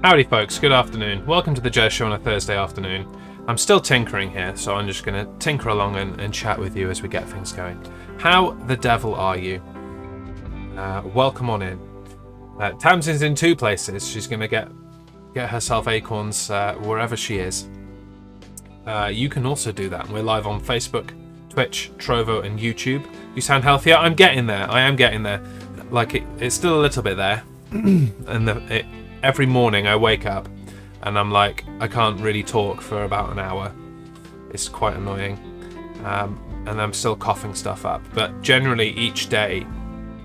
Howdy folks, good afternoon. Welcome to the Jez Show on a Thursday afternoon. I'm still tinkering here, so I'm just going to tinker along and chat with you as we get things going. How the devil are you? Welcome on in. Tamsin's in two places. She's going to get herself acorns wherever she is. You can also do that. We're live on Facebook, Twitch, Trovo and YouTube. You sound healthier? I'm getting there. I am getting there. Like, it's still a little bit there. And every morning I wake up and I'm like, I can't really talk for about an hour. It's quite annoying. And I'm still coughing stuff up. But generally each day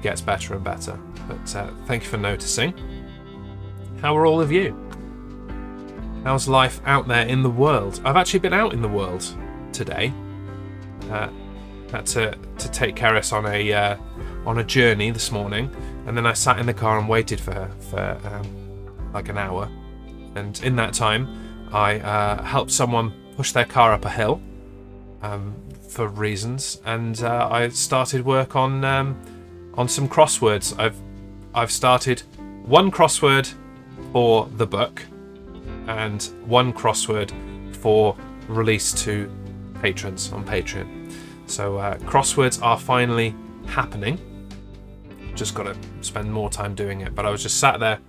gets better and better. But thank you for noticing. How are all of you? How's life out there in the world? I've actually been out in the world today. Had to take Karis on a journey this morning, and then I sat in the car and waited for her for like an hour. And in that time, I helped someone push their car up a hill for reasons, and I started work on some crosswords. I've started one crossword for the book and one crossword for release to patrons on Patreon. So crosswords are finally happening. Just got to spend more time doing it. But I was just sat there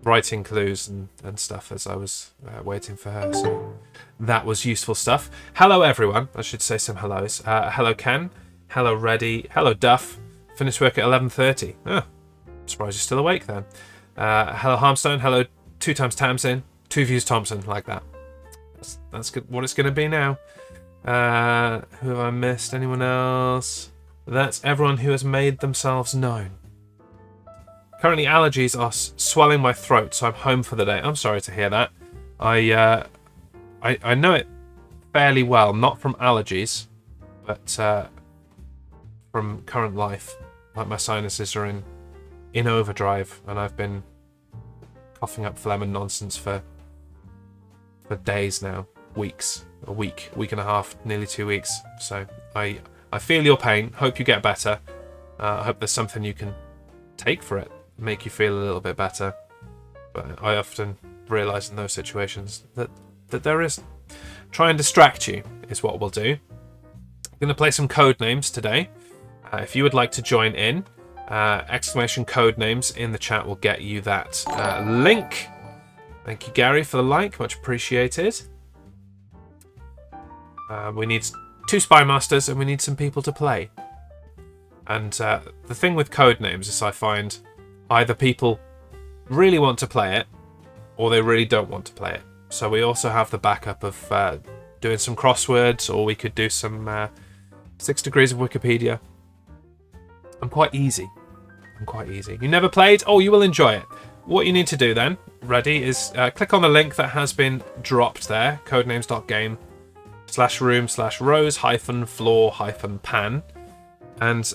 writing clues and stuff as I was waiting for her. So that was useful stuff. Hello everyone. I should say some hellos. Hello Ken. Hello Reddy. Hello Duff. Finished work at 11:30. Oh, surprised you're still awake then. Hello Harmstone. Hello 2 times Tamsin. 2 views Thompson. Like that. That's good. What it's going to be now. Who have I missed? Anyone else? That's everyone who has made themselves known. Currently allergies are swelling my throat, so I'm home for the day. I'm sorry to hear that. I know it fairly well, not from allergies, but from current life. Like my sinuses are in overdrive, and I've been coughing up phlegm and nonsense for days now, weeks, a week and a half, nearly 2 weeks. So I feel your pain. Hope you get better. I hope there's something you can take for it, make you feel a little bit better. But I often realise in those situations that there is. Try and distract you is what we'll do. I'm going to play some Codenames today. If you would like to join in, exclamation Codenames in the chat will get you that link. Thank you, Gary, for the like. Much appreciated. We need 2 Spy Masters and we need some people to play. And the thing with Codenames is I find either people really want to play it or they really don't want to play it. So we also have the backup of doing some crosswords, or we could do some 6 Degrees of Wikipedia. I'm quite easy. You never played? Oh, you will enjoy it. What you need to do then, ready, is click on the link that has been dropped there, codenames.game/room/rose-floor-pan, and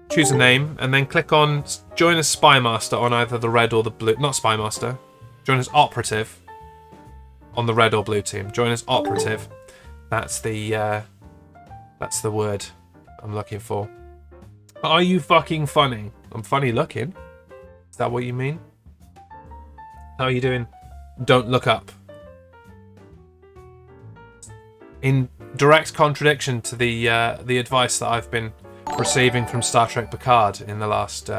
choose a name, and then click on join as Spy Master on either the red or the blue. Not Spy Master. Join as Operative on the red or blue team. Join as Operative. That's the word I'm looking for. Are you fucking funny? I'm funny looking. Is that what you mean? How are you doing? Don't look up. In direct contradiction to the advice that I've been receiving from Star Trek Picard in the last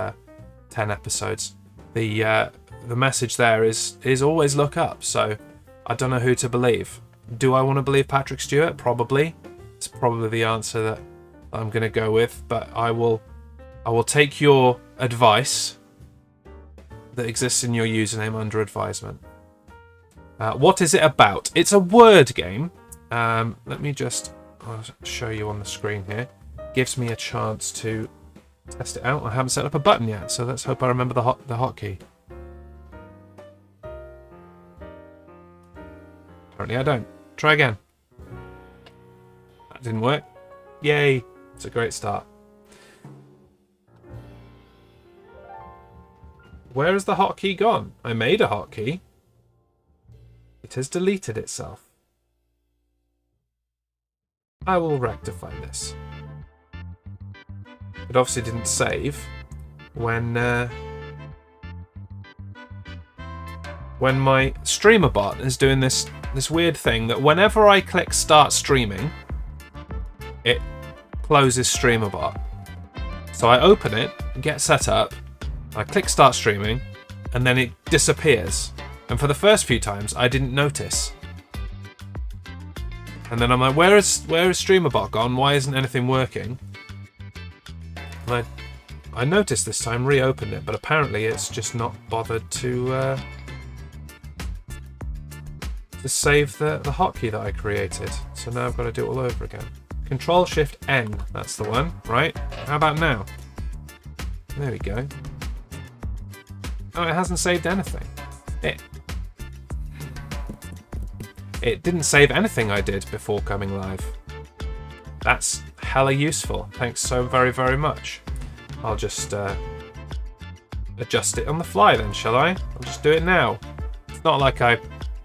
10 episodes, the message there is always look up. So I don't know who to believe. Do I want to believe Patrick Stewart? Probably. It's probably the answer that I'm going to go with. But I will take your advice that exists in your username under advisement. What is it about? It's a word game. Let me just I'll show you on the screen here. Gives me a chance to test it out. I haven't set up a button yet, so let's hope I remember the hotkey. Apparently I don't. Try again. That didn't work. Yay! It's a great start. Where has the hotkey gone? I made a hotkey. It has deleted itself. I will rectify this. It obviously didn't save when when my streamer bot is doing this weird thing that whenever I click start streaming, it closes streamer bot. So I open it, get set up, I click start streaming, and then it disappears. And for the first few times, I didn't notice. And then I'm like, where is streamer bot gone? Why isn't anything working? And I noticed this time, reopened it, but apparently it's just not bothered to save the hotkey that I created. So now I've got to do it all over again. Control-Shift-N, that's the one, right? How about now? There we go. Oh, it hasn't saved anything. It didn't save anything I did before coming live. That's hella useful. Thanks so very, very much. I'll just adjust it on the fly then, shall I? I'll just do it now. It's not like I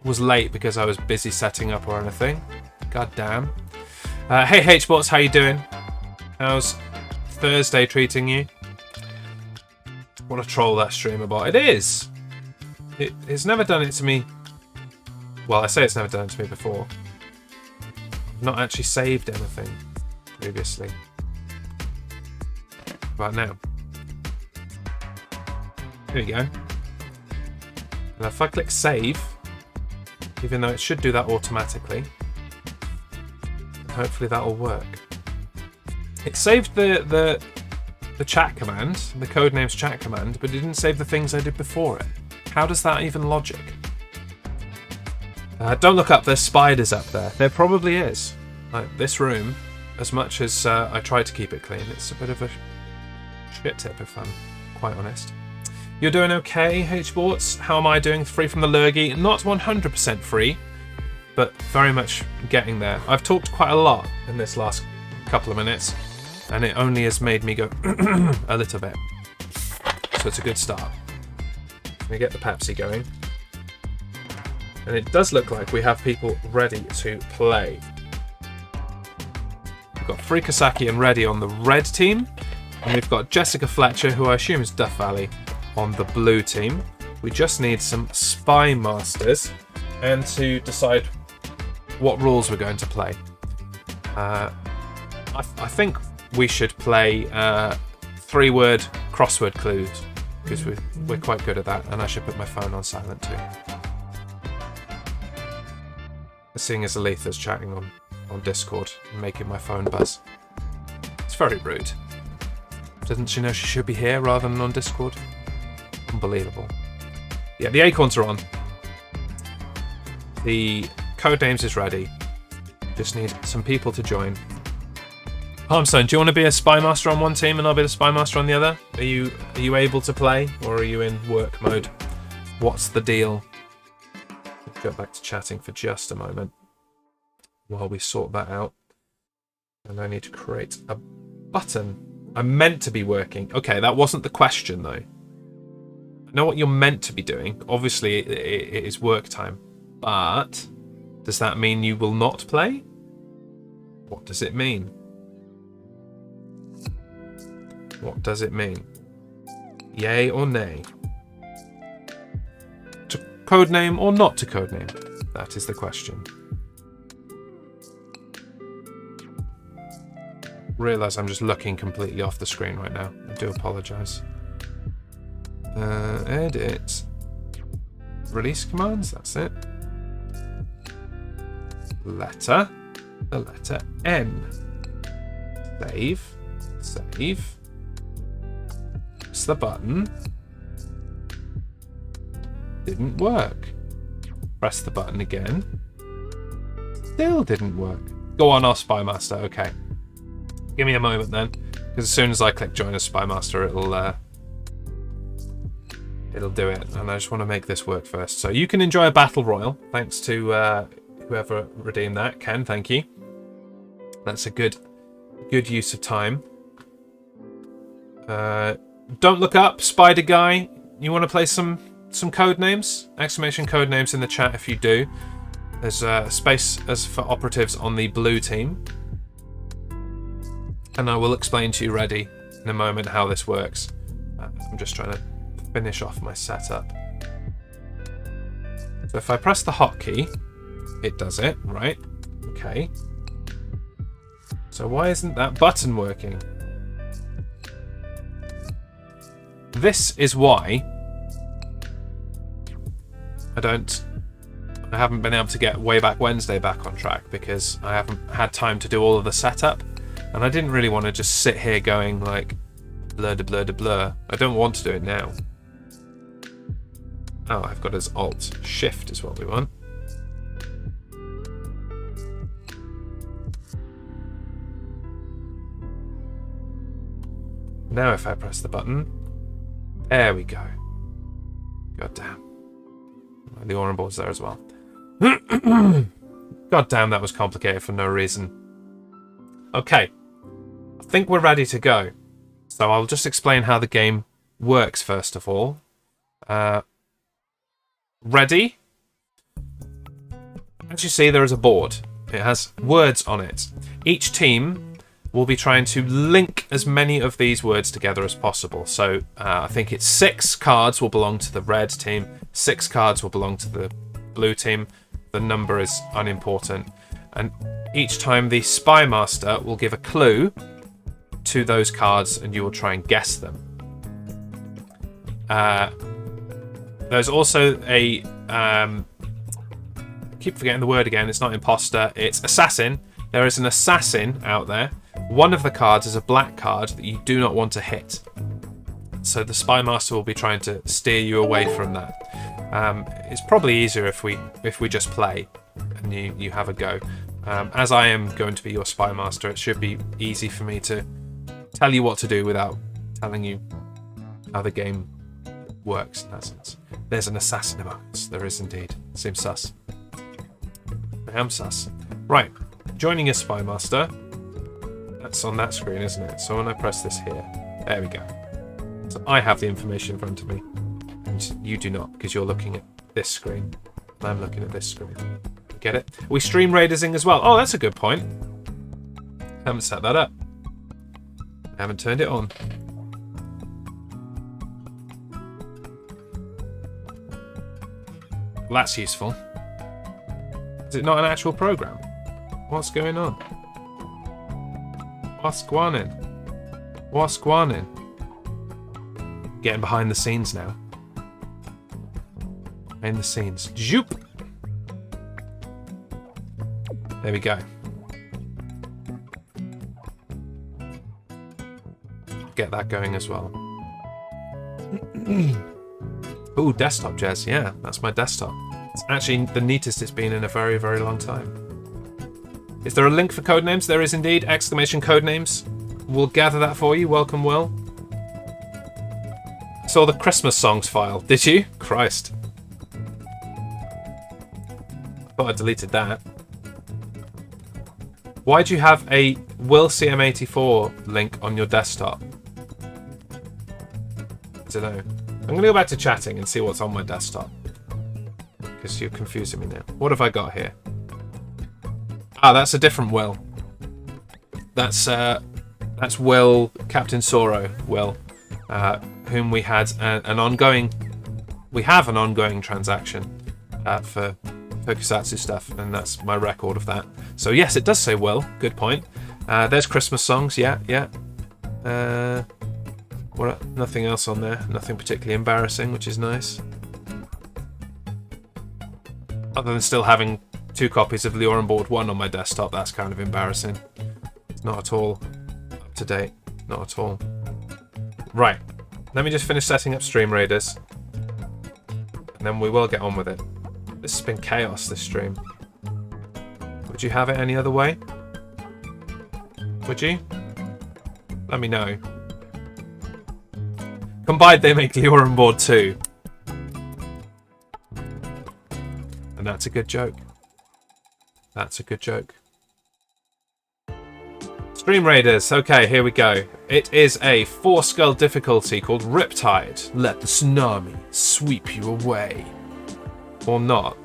was late because I was busy setting up or anything. God damn. Hey HBots, how you doing? How's Thursday treating you? What a troll that streamer bot. It is! It's never done it to me. Well, I say it's never done it to me before. I've not actually saved anything previously. Right now. Here we go. And if I click save, even though it should do that automatically, hopefully that'll work. It saved the chat command, the Codenames chat command, but it didn't save the things I did before it. How does that even logic? Don't look up, there's spiders up there. There probably is. Like this room, as much as I try to keep it clean, it's a bit of a shit tip if I'm quite honest. You're doing okay, HBorts? How am I doing? Free from the lurgy? Not 100% free, but very much getting there. I've talked quite a lot in this last couple of minutes, and it only has made me go a little bit. So it's a good start. Let me get the Pepsi going. And it does look like we have people ready to play. We've got Freakasaki and Reddy on the red team. And we've got Jessica Fletcher, who I assume is Duff Valley, on the blue team. We just need some spy masters and to decide what rules we're going to play. I think we should play 3-word crossword clues because we're quite good at that, and I should put my phone on silent too. Seeing as Aletha's chatting on Discord and making my phone buzz. It's very rude. Doesn't she know she should be here rather than on Discord? Unbelievable. Yeah, the acorns are on. The Codenames is ready. Just need some people to join. Harmstone, do you want to be a spy master on one team and I'll be the spy master on the other? Are you able to play, or are you in work mode? What's the deal? Go back to chatting for just a moment while we sort that out. And I need to create a button. I'm meant to be working. Okay, that wasn't the question though. I know what you're meant to be doing. Obviously, it is work time. But does that mean you will not play? What does it mean? What does it mean? Yay or nay? To codename or not to codename? That is the question. Realise I'm just looking completely off the screen right now. I do apologise. Edit. Release commands, that's it. Letter. The letter N. Save. Save. Press the button. Didn't work. Press the button again. Still didn't work. Go on, our Spy Master. Okay. Give me a moment then, because as soon as I click join as Spy Master, it'll do it. And I just want to make this work first. So you can enjoy a battle royal, thanks to whoever redeemed that. Ken, thank you. That's a good use of time. Don't look up, Spider Guy. You want to play some Codenames? Exclamation Codenames in the chat if you do. There's space as for operatives on the blue team. And I will explain to you, Reddy, in a moment how this works. I'm just trying to finish off my setup. So if I press the hotkey, it does it, right? Okay. So why isn't that button working? This is why I haven't been able to get Way Back Wednesday back on track, because I haven't had time to do all of the setup, and I didn't really want to just sit here going like blur de blur de blur. I don't want to do it now. Oh, I've got as Alt. Shift is what we want. Now if I press the button, there we go. God damn. The orange board's there as well. God damn, that was complicated for no reason. Okay. I think we're ready to go. So I'll just explain how the game works first of all. Ready? As you see, there is a board. It has words on it. Each team will be trying to link as many of these words together as possible. So I think it's 6 cards will belong to the red team, 6 cards will belong to the blue team. The number is unimportant. And each time the Spy Master will give a clue to those cards and you will try and guess them. There's also a... I keep forgetting the word again. It's not imposter, it's assassin. There is an assassin out there. One of the cards is a black card that you do not want to hit. So the Spy Master will be trying to steer you away from that. It's probably easier if we just play and you have a go. As I am going to be your Spy Master, it should be easy for me to tell you what to do without telling you how the game works in that sense. There's an assassin among us. There is indeed. Seems sus. I am sus. Right. Joining a Spy Master. That's on that screen, isn't it? So when I press this here, there we go. So I have the information in front of me, and you do not, because you're looking at this screen, and I'm looking at this screen. Get it? We stream Raidersing as well. Oh, that's a good point. Haven't set that up. Haven't turned it on. Well, that's useful. Is it not an actual program? What's going on? What's going on? What's going on? Getting behind the scenes now. Behind the scenes. Zoop! There we go. Get that going as well. Ooh, desktop, Jez. Yeah, that's my desktop. It's actually the neatest it's been in a very, very long time. Is there a link for Codenames? There is indeed! Exclamation Codenames. We'll gather that for you. Welcome, Will. Saw the Christmas songs file. Did you? Christ. Thought I deleted that. Why do you have a Will CM84 link on your desktop? I don't know. I'm going to go back to chatting and see what's on my desktop. Because you're confusing me now. What have I got here? Ah, that's a different Will. That's Will, Captain Soro Will, whom we had an ongoing... We have an ongoing transaction for Tokusatsu stuff, and that's my record of that. So yes, it does say Will. Good point. There's Christmas songs. Yeah. Nothing else on there. Nothing particularly embarrassing, which is nice. Other than still having 2 copies of Lure on Board 1 on my desktop, that's kind of embarrassing. It's not at all up to date. Not at all. Right. Let me just finish setting up Stream Raiders. And then we will get on with it. This has been chaos, this stream. Would you have it any other way? Would you? Let me know. Combined, they make Lure on Board 2. And that's a good joke. That's a good joke. Stream Raiders. Okay, here we go. It is a 4-skull difficulty called Riptide. Let the tsunami sweep you away. Or not.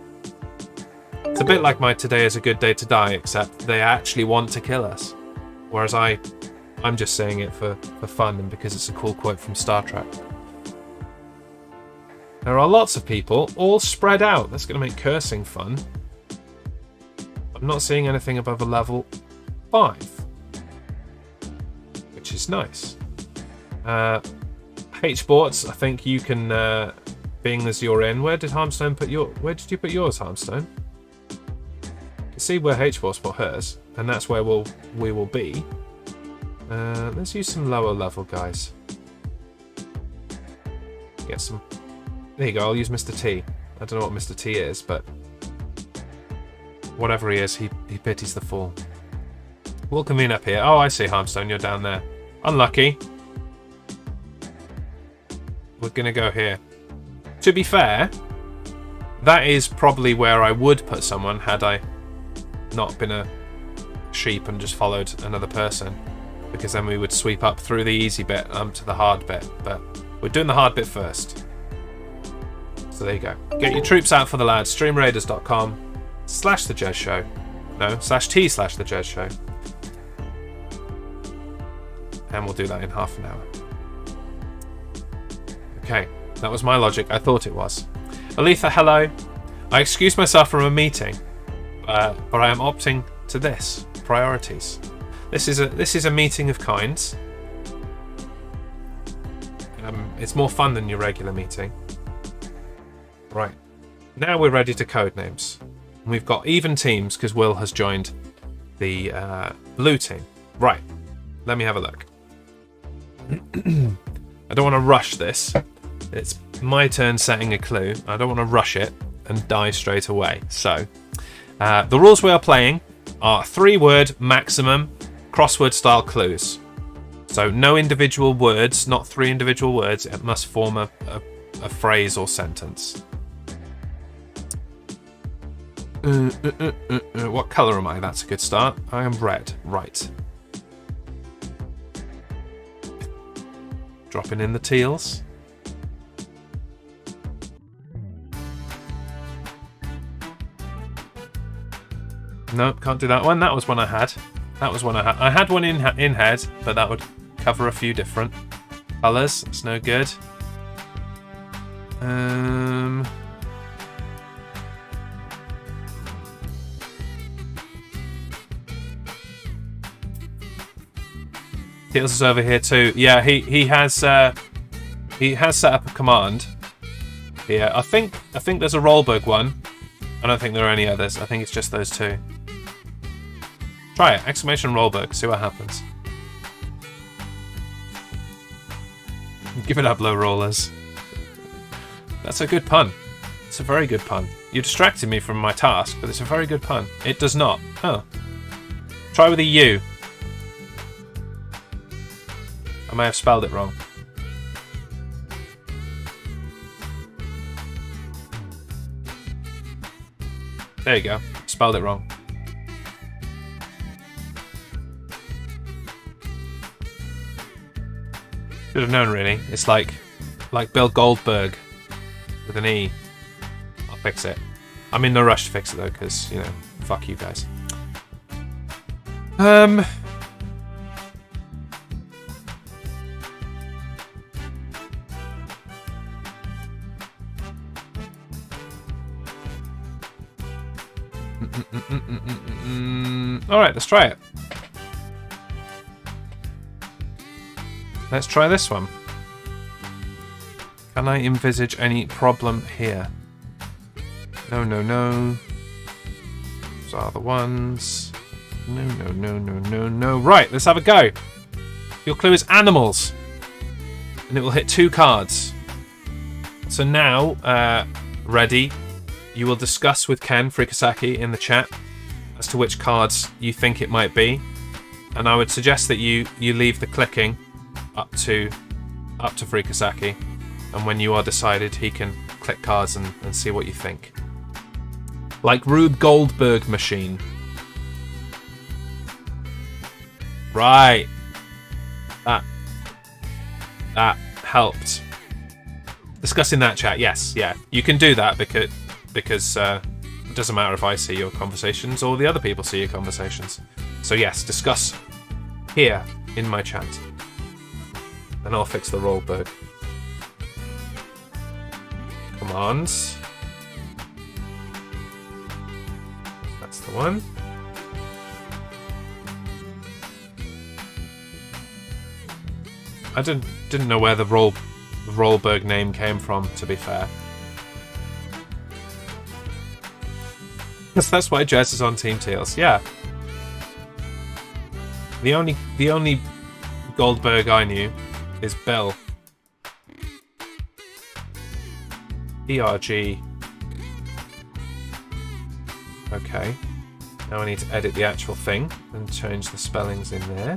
It's a bit like my Today is a Good Day to Die, except they actually want to kill us. Whereas I'm just saying it for fun and because it's a cool quote from Star Trek. There are lots of people, all spread out. That's going to make cursing fun. I'm not seeing anything above a level 5, which is nice. H-Sports, I think you can, being as you're in. Where did Harmstone put your? Where did you put yours, Harmstone? You can see where H-Sports put hers, and that's where we will be. Let's use some lower level guys. Get some. There you go. I'll use Mr. T. I don't know what Mr. T is, but whatever he is, he pities the fool. We'll convene up here. Oh, I see, Harmstone. You're down there. Unlucky. We're gonna go here. To be fair, that is probably where I would put someone had I not been a sheep and just followed another person, because then we would sweep up through the easy bit to the hard bit. But we're doing the hard bit first. So there you go. Get your troops out for the lads. Streamraiders.com/thejezshow. No, /t/thejezshow. And we'll do that in half an hour. Okay, that was my logic. I thought it was. Aletha, hello. I excused myself from a meeting, but I am opting to this. Priorities. This is a meeting of kinds. It's more fun than your regular meeting. Right. Now we're ready to Codenames. We've got even teams because Will has joined the blue team. Right. Let me have a look. I don't want to rush this. It's my turn setting a clue. I don't want to rush it and die straight away. So, the rules we are playing are 3-word maximum crossword style clues. So no individual words, not 3 individual words. It must form a phrase or sentence. What colour am I? That's a good start. I am red. Right. Dropping in the teals. Nope, can't do that one. That was one I had. I had one in head, but that would cover a few different colours. It's no good. Teals is over here too. Yeah, he has set up a command here. I think there's a rollbug one. I don't think there are any others. I think it's just those 2. Try it. Exclamation rollbug. See what happens. Give it up, low rollers. That's a good pun. It's a very good pun. You distracted me from my task, but it's a very good pun. It does not. Oh. Try with a U. I may have spelled it wrong. There you go. Spelled it wrong. Should have known, really. It's like Bill Goldberg with an E. I'll fix it. I'm in no rush to fix it though, because fuck you guys. Alright, let's try it. Let's try this one. Can I envisage any problem here? No. Those are the ones. No. Right, let's have a go. Your clue is animals. And it will hit 2 cards. So now, ready. You will discuss with Ken Frikasaki in the chat as to which cards you think it might be, and I would suggest that you leave the clicking up to Frikasaki, and when you are decided, he can click cards and see what you think. Like Rube Goldberg machine. Right. That helped. Discuss in that chat. Yes, yeah, you can do that because it doesn't matter if I see your conversations or the other people see your conversations. So yes, discuss here in my chat. And I'll fix the rollbug. commands. That's the one. I didn't know where the Rollberg name came from, to be fair. That's why Jez is on Team Teals. Yeah. The only Goldberg I knew is Bill. ERG. Okay. Now I need to edit the actual thing and change the spellings in there.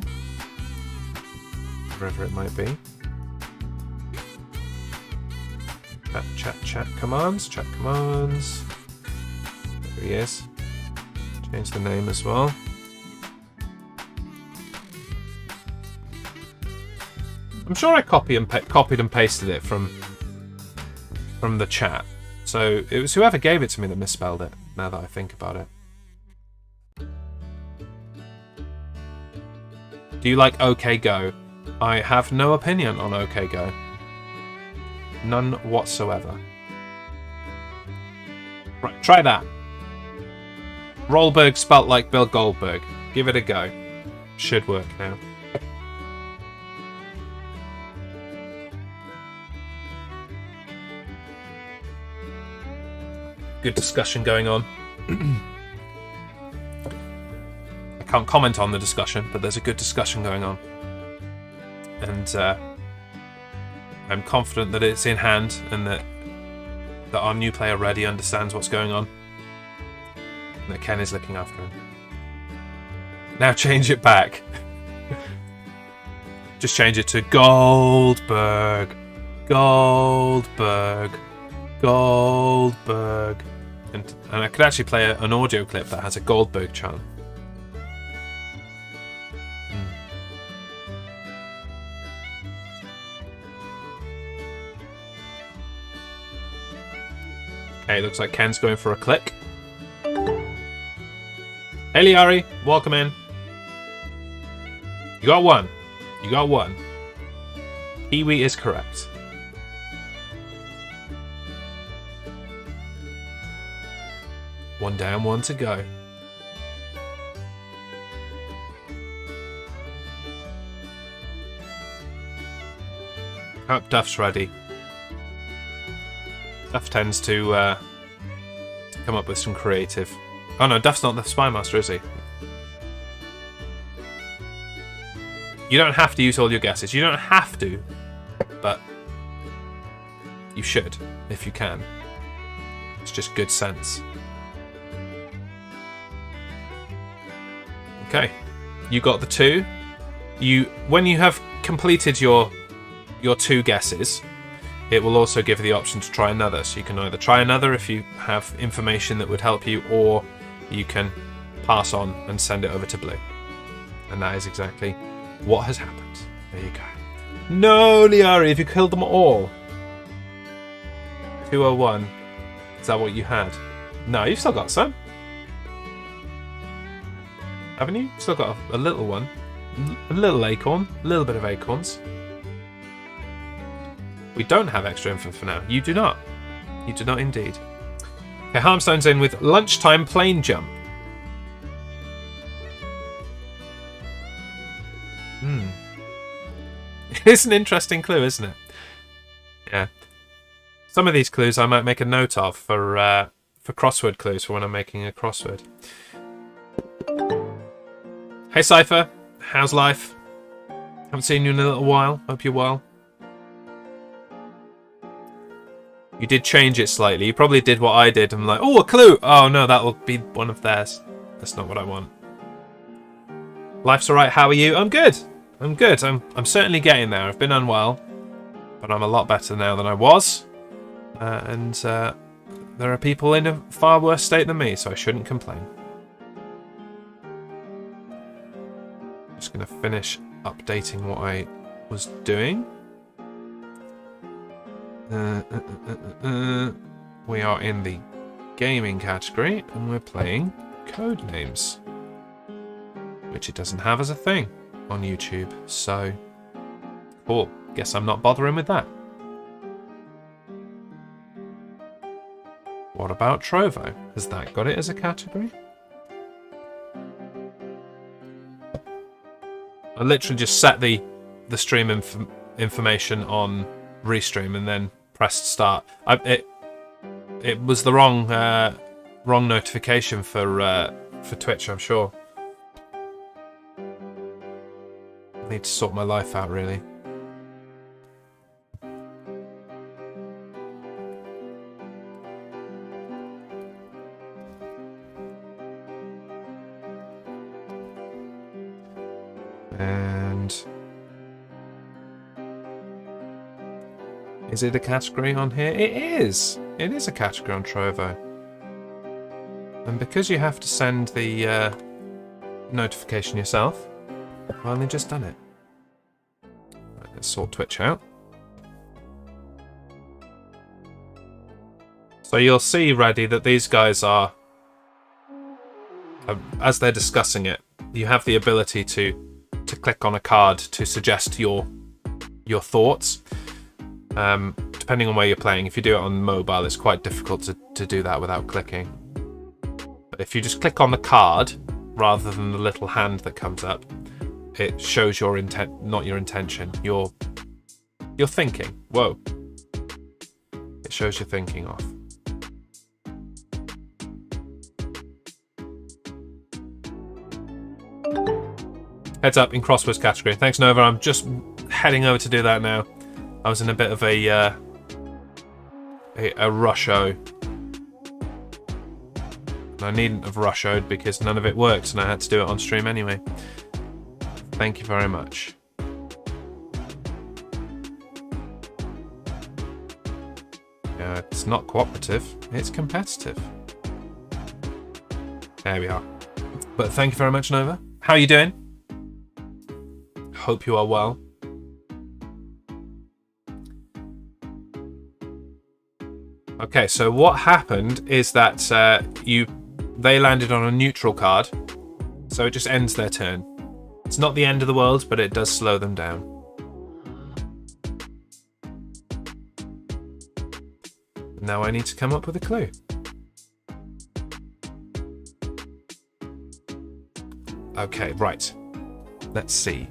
Wherever it might be. Chat commands. Chat commands. There he is. Change the name as well. I'm sure I copied and pasted it from the chat. So it was whoever gave it to me that misspelled it, now that I think about it. Do you like OK Go? I have no opinion on OK Go. None whatsoever. Right, try that. Rollberg spelt like Bill Goldberg. Give it a go. Should work now. Good discussion going on. I can't comment on the discussion, but there's a good discussion going on. And I'm confident that it's in hand and that our new player Reddy understands what's going on. And that Ken is looking after him. Now change it back. Just change it to Goldberg. Goldberg. Goldberg. And I could actually play an audio clip that has a Goldberg chant. Okay, looks like Ken's going for a click. Hey Liari, welcome in. You got one. You got one. Kiwi is correct. One down, one to go. Hope Duff's ready. Duff tends to come up with some creative... Oh no, Duff's not the Spy Master, is he? You don't have to use all your guesses. You don't have to, but you should, if you can. It's just good sense. Okay, you got the two. When you have completed your two guesses, it will also give you the option to try another. So you can either try another if you have information that would help you, or you can pass on and send it over to Blue. And that is exactly what has happened. There you go. No, Liari, have you killed them all? 201. Is that what you had? No, you've still got some. Haven't you? Still got a little one. A little acorn. A little bit of acorns. We don't have extra info for now. You do not. You do not indeed. Okay, Harmstone's in with lunchtime plane jump. It's an interesting clue, isn't it? Yeah. Some of these clues I might make a note of for crossword clues for when I'm making a crossword. Hey Cypher, how's life? Haven't seen you in a little while. Hope you're well. You did change it slightly. You probably did what I did. I'm like, oh, a clue. Oh no, that will be one of theirs. That's not what I want. Life's alright. How are you? I'm good. I'm good. I'm certainly getting there. I've been unwell, but I'm a lot better now than I was. And there are people in a far worse state than me, so I shouldn't complain. Just going to finish updating what I was doing. We are in the gaming category and we're playing Codenames, which it doesn't have as a thing on YouTube, so cool. Guess I'm not bothering with that. What about Trovo? Has that got it as a category? I literally just set the stream information on restream and then pressed start. It was the wrong notification for Twitch, I'm sure. I need to sort my life out, really. And is it a category on here? It is. It is a category on Trovo. And because you have to send the notification yourself, I've only just done it. Right, let's sort Twitch out. So you'll see, Raddy, that these guys are, as they're discussing it, you have the ability to click on a card to suggest your thoughts. Depending on where you're playing. If you do it on mobile, it's quite difficult to do that without clicking. But if you just click on the card rather than the little hand that comes up, it shows your intent, not your intention. Your thinking. Whoa. It shows your thinking off. Heads up in Crosswords category. Thanks, Nova. I'm just heading over to do that now. I was in a bit of a rusho. I needn't have rushoed because none of it worked and I had to do it on stream anyway. Thank you very much. Yeah, it's not cooperative, it's competitive. There we are. But thank you very much, Nova. How are you doing? Hope you are well. Okay, so what happened is that they landed on a neutral card, so it just ends their turn. It's not the end of the world, but it does slow them down. Now I need to come up with a clue. Okay, right. Let's see.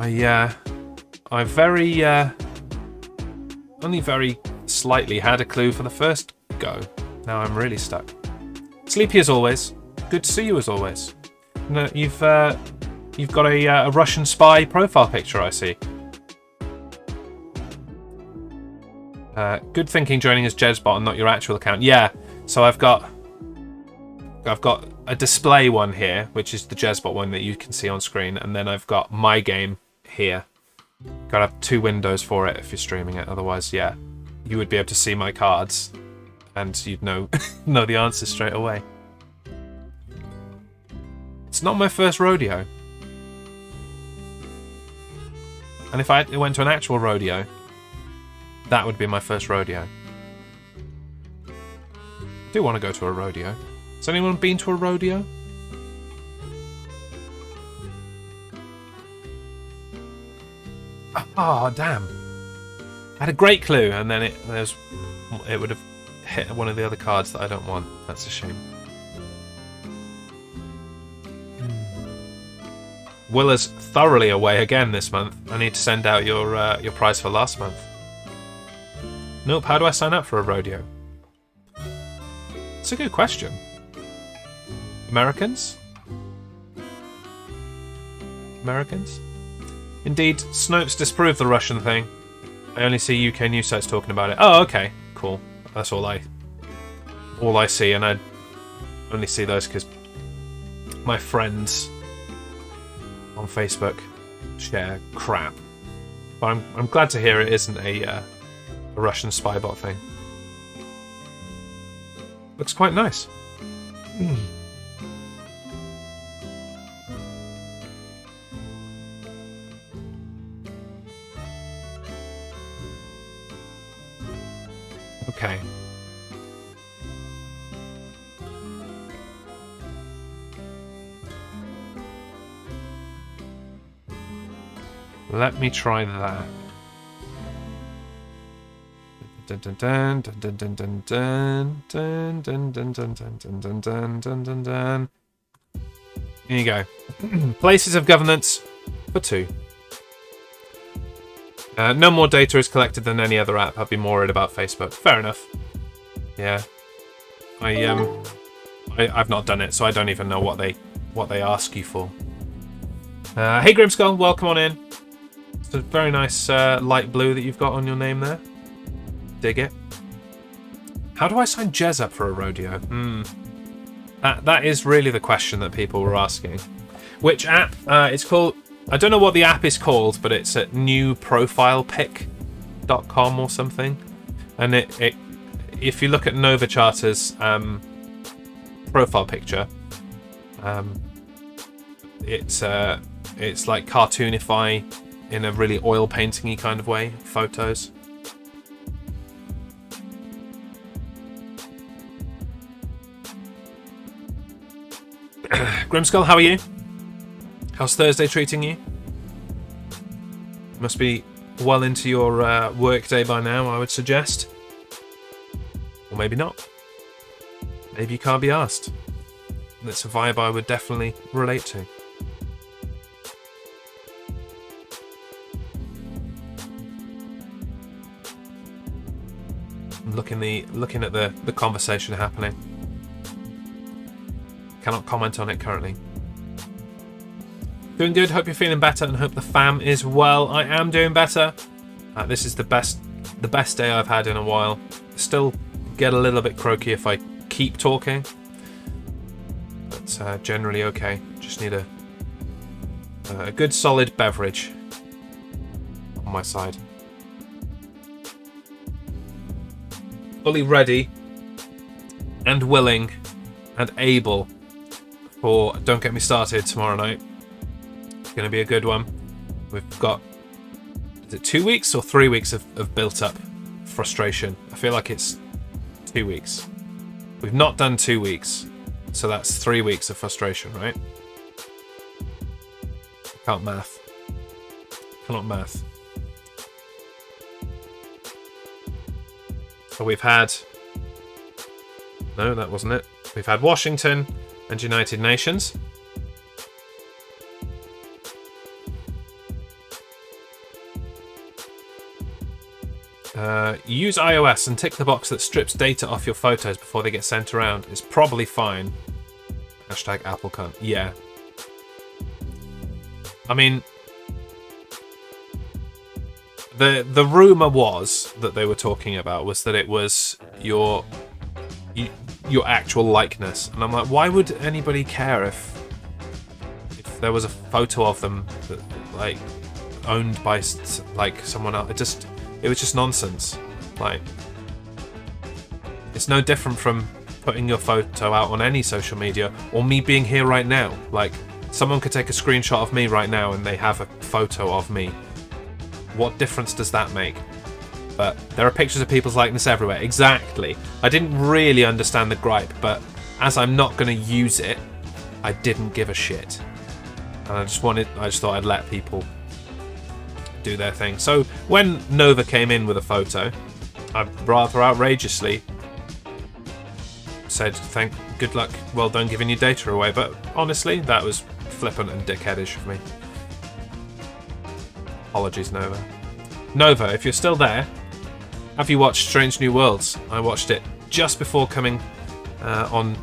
I only very slightly had a clue for the first go. Now I'm really stuck. Sleepy as always. Good to see you as always. No, you've got a Russian spy profile picture, I see. Good thinking joining as Jezbot and not your actual account. Yeah, so I've got a display one here, which is the Jezbot one that you can see on screen, and then I've got my game here. Gotta have two windows for it if you're streaming it, otherwise, yeah, you would be able to see my cards, and you'd know the answer straight away. It's not my first rodeo, and if I went to an actual rodeo, that would be my first rodeo. I do want to go to a rodeo. Has anyone been to a rodeo? Oh, damn. I had a great clue, and then it would have hit one of the other cards that I don't want. That's a shame. Willa's thoroughly away again this month. I need to send out your prize for last month. Nope, how do I sign up for a rodeo? It's a good question. Americans? Americans? Indeed, Snopes disproved the Russian thing. I only see UK news sites talking about it. Oh, okay, cool. That's all I see, and I only see those because my friends on Facebook share crap. But I'm glad to hear it isn't a Russian spy bot thing. Looks quite nice. Okay. Let me try that. Dun dun dun dun dun dun dun dun dun dun dun dun dun dun dun dun dun. Here you go. Places of governance for 2. No more data is collected than any other app. I'd be more worried about Facebook. Fair enough. Yeah. I've not done it, so I don't even know what they ask you for. Hey Grimskull, welcome on in. It's a very nice light blue that you've got on your name there. Dig it. How do I sign Jez up for a rodeo? That is really the question that people were asking. Which app? It's called... I don't know what the app is called, but it's at newprofilepic.com or something. And it if you look at Nova Charter's profile picture, it's like cartoonify in a really oil painting-y kind of way, photos. Grimskull, how are you? How's Thursday treating you? Must be well into your work day by now, I would suggest. Or maybe not. Maybe you can't be asked. That's a vibe I would definitely relate to. I'm looking at the conversation happening. Cannot comment on it currently. Doing good, hope you're feeling better and hope the fam is well. I am doing better. This is the best day I've had in a while. Still get a little bit croaky if I keep talking. But generally okay. Just need a good solid beverage on my side. Fully ready and willing and able for Don't Get Me Started tomorrow night. It's going to be a good one. We've got, is it 2 weeks or 3 weeks of built up frustration? I feel like it's 2 weeks. We've not done 2 weeks, so that's 3 weeks of frustration, right? Can't math. Cannot math. So we've had... No, that wasn't it. We've had Washington and United Nations. Use iOS and tick the box that strips data off your photos before they get sent around. It's probably fine. Hashtag Apple cunt. Yeah. I mean, the rumor was that they were talking about was that it was your actual likeness, and I'm like, why would anybody care if there was a photo of them that, like, owned by like someone else? It was just nonsense. Like, it's no different from putting your photo out on any social media, or me being here right now. Like, someone could take a screenshot of me right now and they have a photo of me. What difference does that make? But there are pictures of people's likeness everywhere. Exactly. I didn't really understand the gripe, but as I'm not going to use it, I didn't give a shit. And I just thought I'd let people do their thing. So when Nova came in with a photo, I rather outrageously said, good luck, well done giving your data away. But honestly, that was flippant and dickheadish of me. Apologies, Nova. Nova, if you're still there, have you watched Strange New Worlds? I watched it just before coming on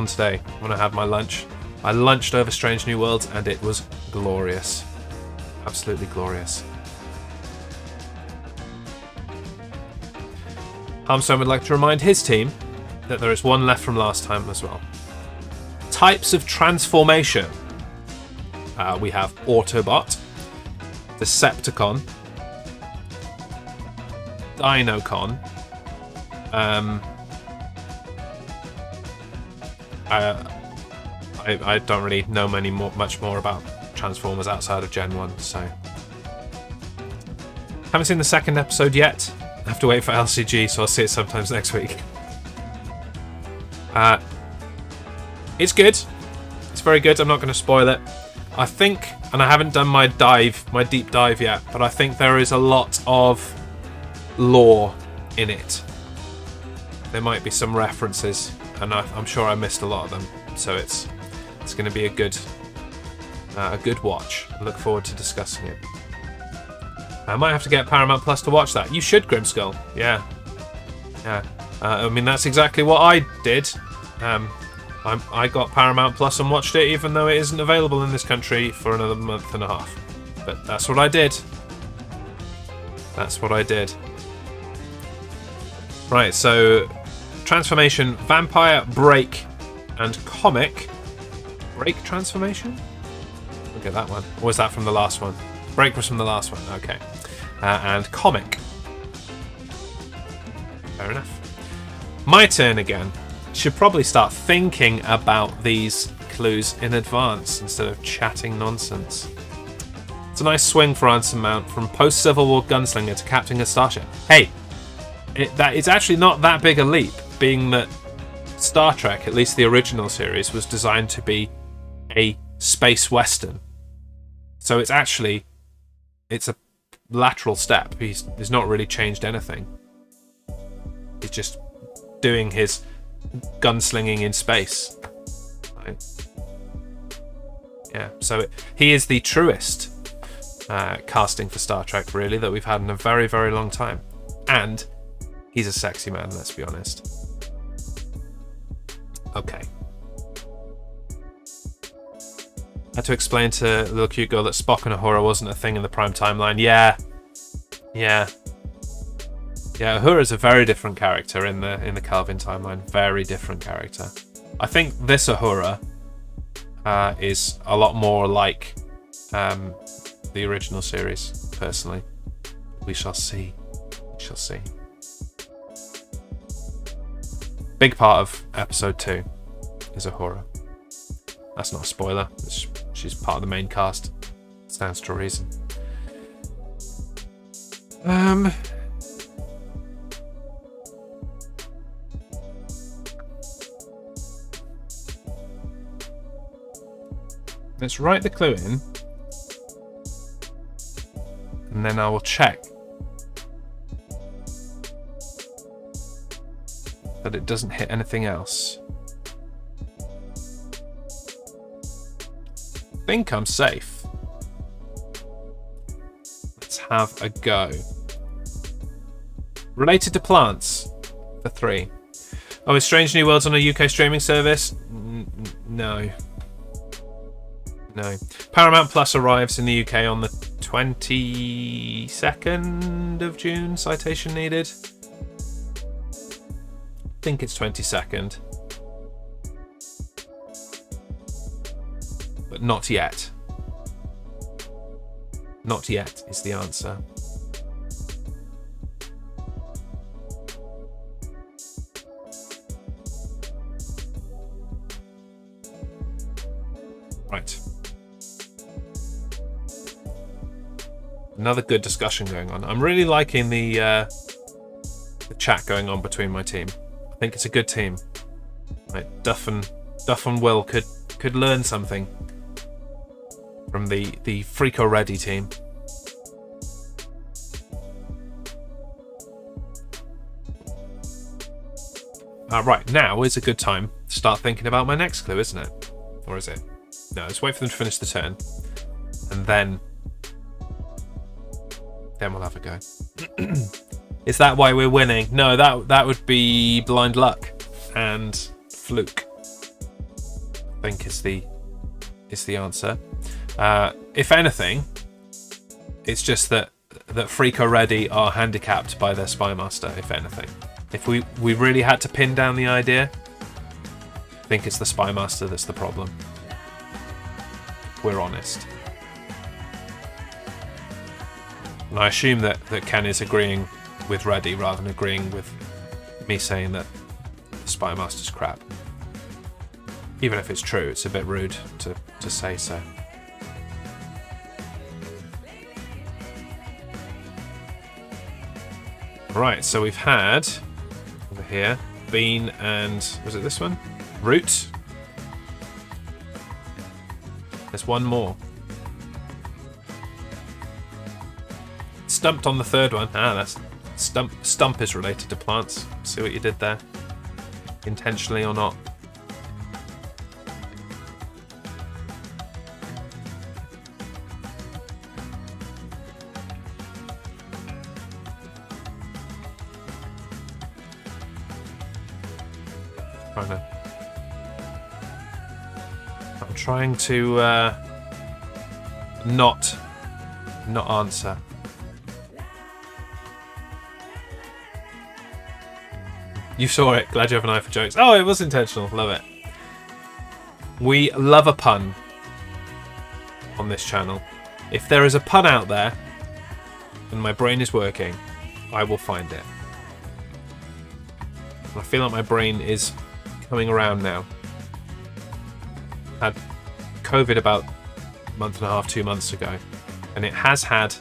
today when I had my lunch. I lunched over Strange New Worlds and it was glorious. Absolutely glorious. Harmstone would like to remind his team that there is one left from last time as well. Types of transformation. We have Autobot, Decepticon, Dinocon, I don't really know much more about Transformers outside of Gen 1, so haven't seen the second episode yet. I have to wait for LCG, so I'll see it sometimes next week. It's good. It's very good. I'm not going to spoil it. I think, and I haven't done my deep dive yet, but I think there is a lot of lore in it. There might be some references, and I'm sure I missed a lot of them. So it's going to be a good watch. I look forward to discussing it. I might have to get Paramount Plus to watch that. You should, Grimskull. Yeah. I mean, that's exactly what I did. I got Paramount Plus and watched it, even though it isn't available in this country for another month and a half. But that's what I did. That's what I did. Right, so transformation, vampire, break, and comic. Break transformation? Look at that one. Or was that from the last one? Break was from the last one. Okay. And comic. Fair enough. My turn again. Should probably start thinking about these clues in advance instead of chatting nonsense. It's a nice swing for Anson Mount from post-Civil War gunslinger to captain a starship. Hey, it's actually not that big a leap, being that Star Trek, at least the original series, was designed to be a space western. So it's a lateral step. He's not really changed anything. He's just doing his gunslinging in space. Right? Yeah, so he is the truest casting for Star Trek, really, that we've had in a very, very long time. And he's a sexy man, let's be honest. Okay. I had to explain to the little cute girl that Spock and Uhura wasn't a thing in the Prime timeline. Yeah. Uhura's a very different character in the Kelvin timeline. Very different character. I think this Uhura is a lot more like the original series, personally. We shall see. We shall see. Big part of episode 2 is Uhura. That's not a spoiler. She's part of the main cast. Stands to reason. Let's write the clue in, and then I will check that it doesn't hit anything else. I think I'm safe. Let's have a go. Related to plants for 3. Oh, is Strange New Worlds on a UK streaming service? No. No. Paramount Plus arrives in the UK on the 22nd of June. Citation needed. I think it's 22nd. But not yet. Not yet is the answer. Right. Another good discussion going on. I'm really liking the chat going on between my team. I think it's a good team. Right, Duff and Will could learn something from the Freako Ready team. Right, now is a good time to start thinking about my next clue, isn't it? Or is it? No, let's wait for them to finish the turn, and then we'll have a go. Is that why we're winning? No, that would be blind luck and fluke, I think is the answer. If anything, it's just that Freako Ready are handicapped by their Spy Master, if anything. If we really had to pin down the idea, I think it's the Spy Master that's the problem. If we're honest. And I assume that Ken is agreeing with Reddy rather than agreeing with me saying that the Spy Master's crap. Even if it's true, it's a bit rude to say so. Right, so we've had over here bean and was it this one? Root. There's one more. stumped on the third one. Ah, that's stump is related to plants. See what you did there? Intentionally or not. I'm trying to not answer. You saw it. Glad you have an eye for jokes. Oh, it was intentional. Love it. We love a pun on this channel. If there is a pun out there and my brain is working, I will find it. I feel like my brain is coming around now. Had COVID about a month and a half, 2 months ago, and it has had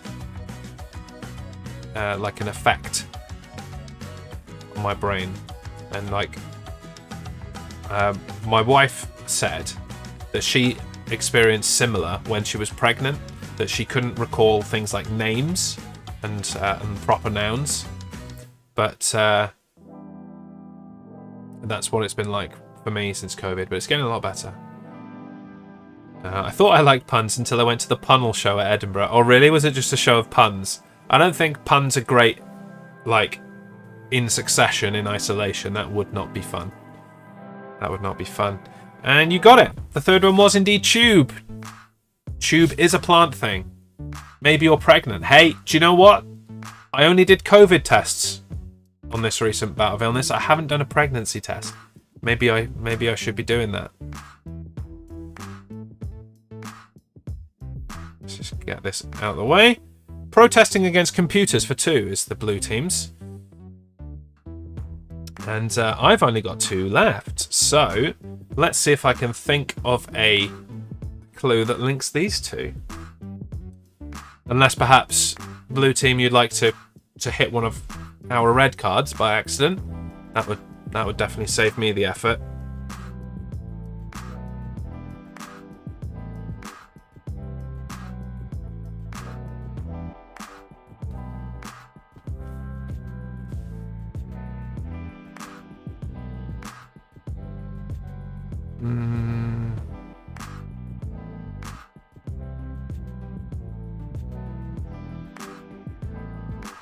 like an effect on my brain. And like my wife said that she experienced similar when she was pregnant, that she couldn't recall things like names and proper nouns, but that's what it's been like for me since COVID, but it's getting a lot better. I thought I liked puns until I went to the Punnel show at Edinburgh. Oh, really? Was it just a show of puns? I don't think puns are great, like, in succession, in isolation. That would not be fun. That would not be fun. And you got it. The third one was indeed tube. Tube is a plant thing. Maybe you're pregnant. Hey, do you know what? I only did COVID tests on this recent bout of illness. I haven't done a pregnancy test. Maybe I should be doing that. Let's just get this out of the way. Protesting against computers for 2 is the blue teams. And I've only got 2 left. So let's see if I can think of a clue that links these 2. Unless perhaps, blue team, you'd like to hit one of our red cards by accident. That would definitely save me the effort.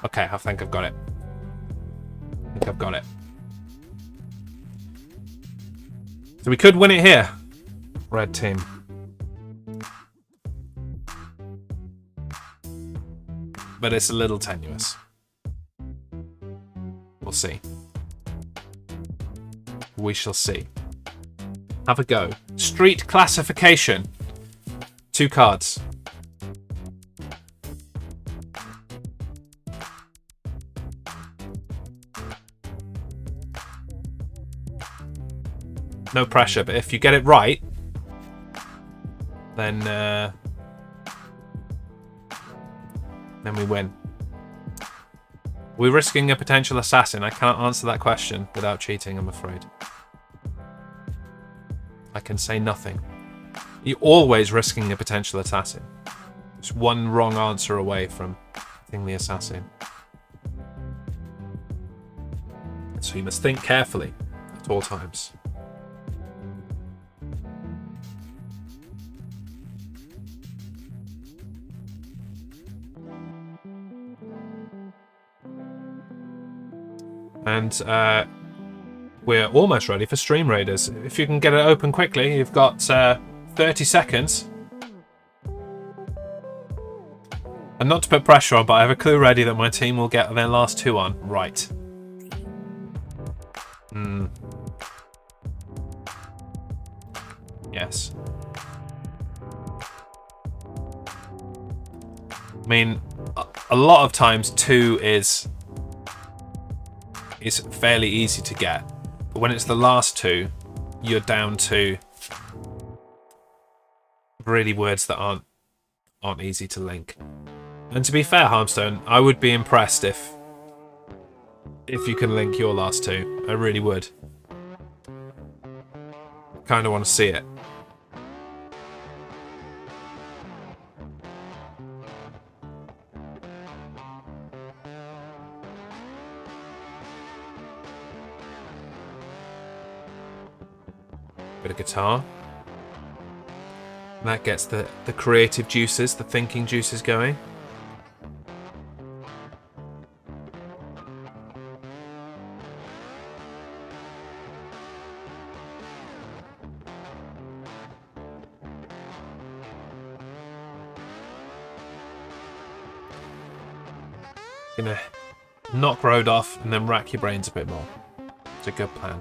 Okay, I think I've got it. So we could win it here, red team. But it's a little tenuous. We'll see. We shall see. Have a go. Street classification. 2 cards. No pressure, but if you get it right, then we win. We're risking a potential assassin. I can't answer that question without cheating, I'm afraid. I can say nothing. You're always risking a potential assassin. Just one wrong answer away from being the assassin. So you must think carefully at all times. And we're almost ready for Stream Raiders. If you can get it open quickly, you've got 30 seconds. And not to put pressure on, but I have a clue ready that my team will get their last 2 on. Right. Yes. I mean, a lot of times 2 is fairly easy to get, but when it's the last 2, you're down to really words that aren't easy to link. And to be fair, Harmstone, I would be impressed if you can link your last 2. I really would. Kind of want to see it. Bit of guitar. And that gets the creative juices, the thinking juices going. Gonna knock road off and then rack your brains a bit more. It's a good plan.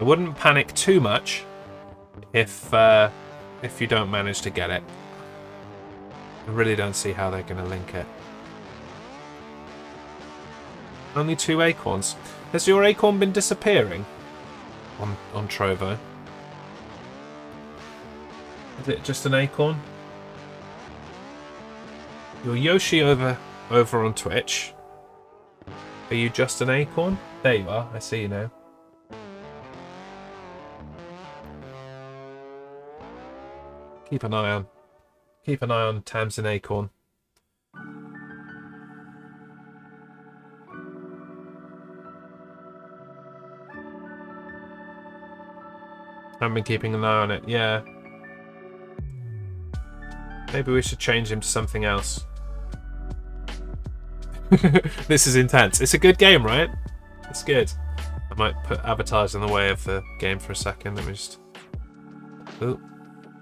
I wouldn't panic too much if you don't manage to get it. I really don't see how they're going to link it. Only 2 acorns. Has your acorn been disappearing on Trovo? Is it just an acorn? Your Yoshi over on Twitch. Are you just an acorn? There you are. I see you now. Keep an eye on Tamsin Acorn. Haven't been keeping an eye on it. Yeah. Maybe we should change him to something else. This is intense. It's a good game, right? It's good. I might put avatars in the way of the game for a second. Let me just... Oh.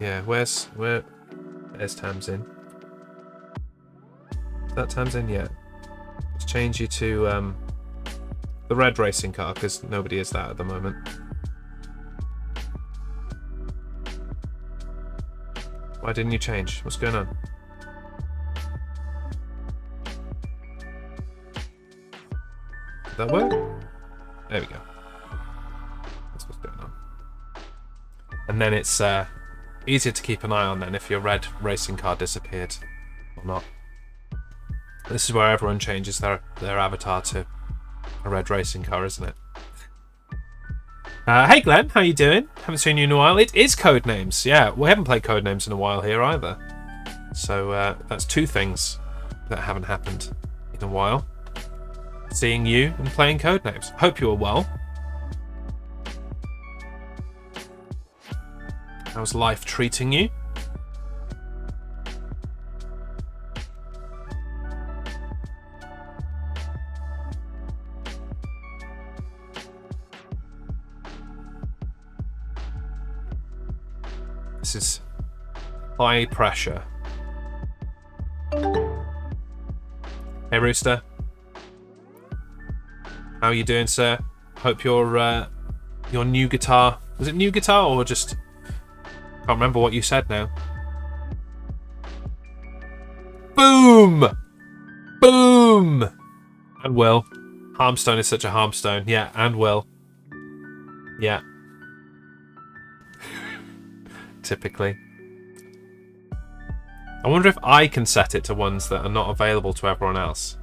Yeah, there's Tamsin. Is that Tamsin? Yeah. Let's change you to the red racing car, because nobody is that at the moment. Why didn't you change? What's going on? Did that work? There we go. That's what's going on. And then it's easier to keep an eye on then if your red racing car disappeared or not. This is where everyone changes their avatar to a red racing car, isn't it? Hey Glenn, how you doing? Haven't seen you in a while. It is Codenames. Yeah, we haven't played Codenames in a while here either. So that's 2 things that haven't happened in a while. Seeing you and playing Codenames. Hope you are well. How's life treating you? This is high pressure. Hey Rooster. How are you doing, sir? Hope your new guitar... Was it new guitar or just... Can't remember what you said now. Boom! Boom! And will. Harmstone is such a harmstone. Yeah, and will. Yeah. Typically. I wonder if I can set it to ones that are not available to everyone else.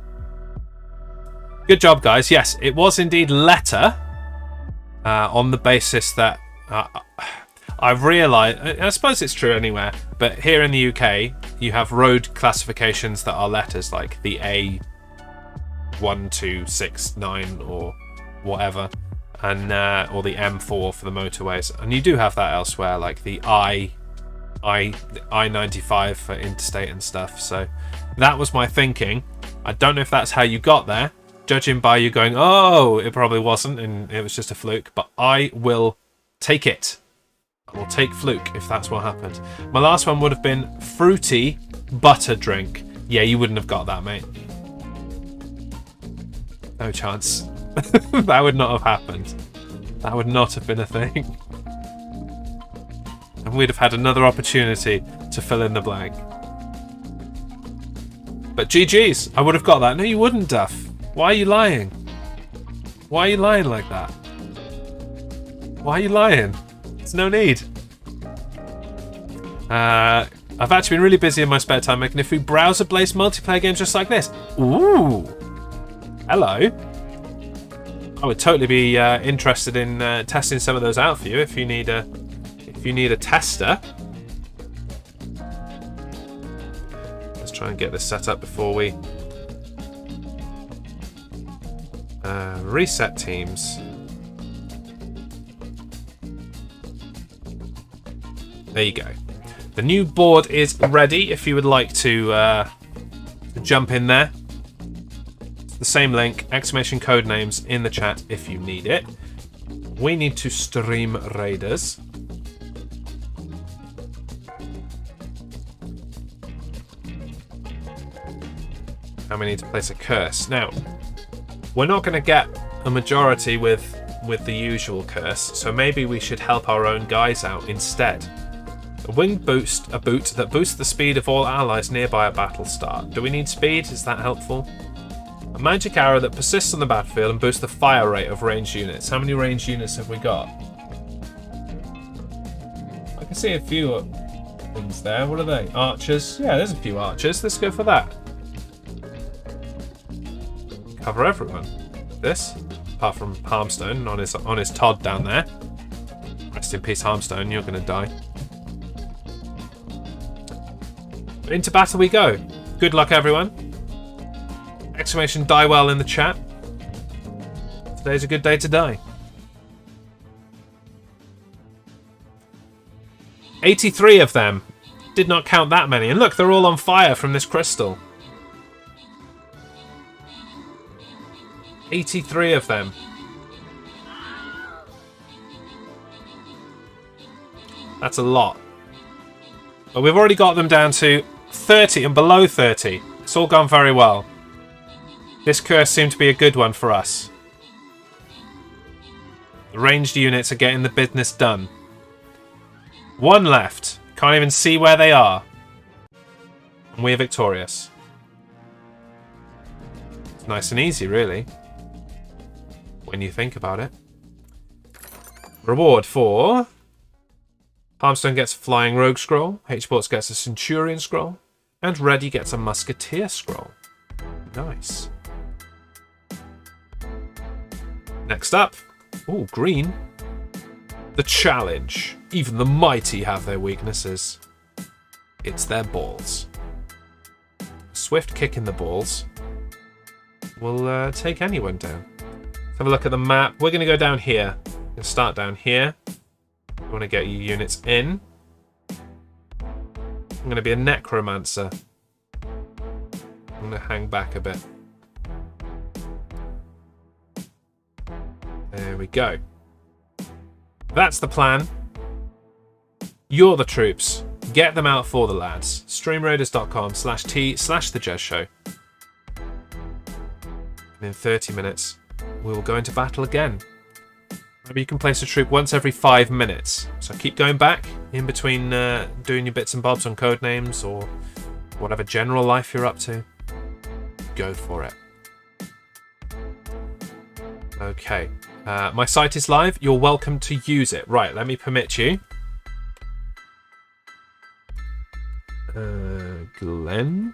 Good job, guys. Yes, it was indeed letter. On the basis that... I've realised, I suppose it's true anywhere, but here in the UK, you have road classifications that are letters, like the A1269 or whatever, and or the M4 for the motorways, and you do have that elsewhere, like the I95 for interstate and stuff. So that was my thinking. I don't know if that's how you got there, judging by you going, oh, it probably wasn't, and it was just a fluke, but I will take it. I will take fluke if that's what happened. My last one would have been fruity butter drink. Yeah, you wouldn't have got that, mate. No chance. That would not have happened. That would not have been a thing. And we'd have had another opportunity to fill in the blank. But GG's, I would have got that. No, you wouldn't, Duff. Why are you lying? Why are you lying like that? Why are you lying? There's no need. I've actually been really busy in my spare time making a few browser-based multiplayer games just like this. Ooh. Hello. I would totally be interested in testing some of those out for you if you need a tester. Let's try and get this set up before we reset teams. There you go. The new board is ready if you would like to jump in there. It's the same link, exclamation Codenames in the chat if you need it. We need to stream Raiders. And we need to place a curse. Now, we're not going to get a majority with the usual curse, so maybe we should help our own guys out instead. A winged boost, a boot that boosts the speed of all allies nearby at battle start. Do we need speed? Is that helpful? A magic arrow that persists on the battlefield and boosts the fire rate of ranged units. How many ranged units have we got? I can see a few things there. What are they? Archers? Yeah, there's a few archers. Let's go for that. Cover everyone. This, apart from Harmstone on his Todd down there. Rest in peace, Harmstone. You're going to die. But into battle we go. Good luck, everyone. Exclamation die well in the chat. Today's a good day to die. 83 of them. Did not count that many. And look, they're all on fire from this crystal. 83 of them. That's a lot. But we've already got them down to 30 and below 30. It's all gone very well. This curse seemed to be a good one for us. The ranged units are getting the business done. One left. Can't even see where they are. And we're victorious. It's nice and easy, really. When you think about it. Reward for... Harmstone gets a Flying Rogue Scroll. H-Ports gets a Centurion Scroll. And Ready gets a Musketeer Scroll. Nice. Next up. Oh, green. The challenge. Even the mighty have their weaknesses. It's their balls. A swift kick in the balls will take anyone down. Let's have a look at the map. We're going to go down here. We're going to start down here. You want to get your units in. I'm going to be a necromancer. I'm going to hang back a bit. There we go. That's the plan. You're the troops. Get them out for the lads. Streamraiders.com/t/thejezshow. And in 30 minutes, we will go into battle again. Maybe you can place a troop once every 5 minutes. So keep going back in between doing your bits and bobs on Codenames or whatever general life you're up to. Go for it. Okay. My site is live. You're welcome to use it. Right, let me permit you. Glenn?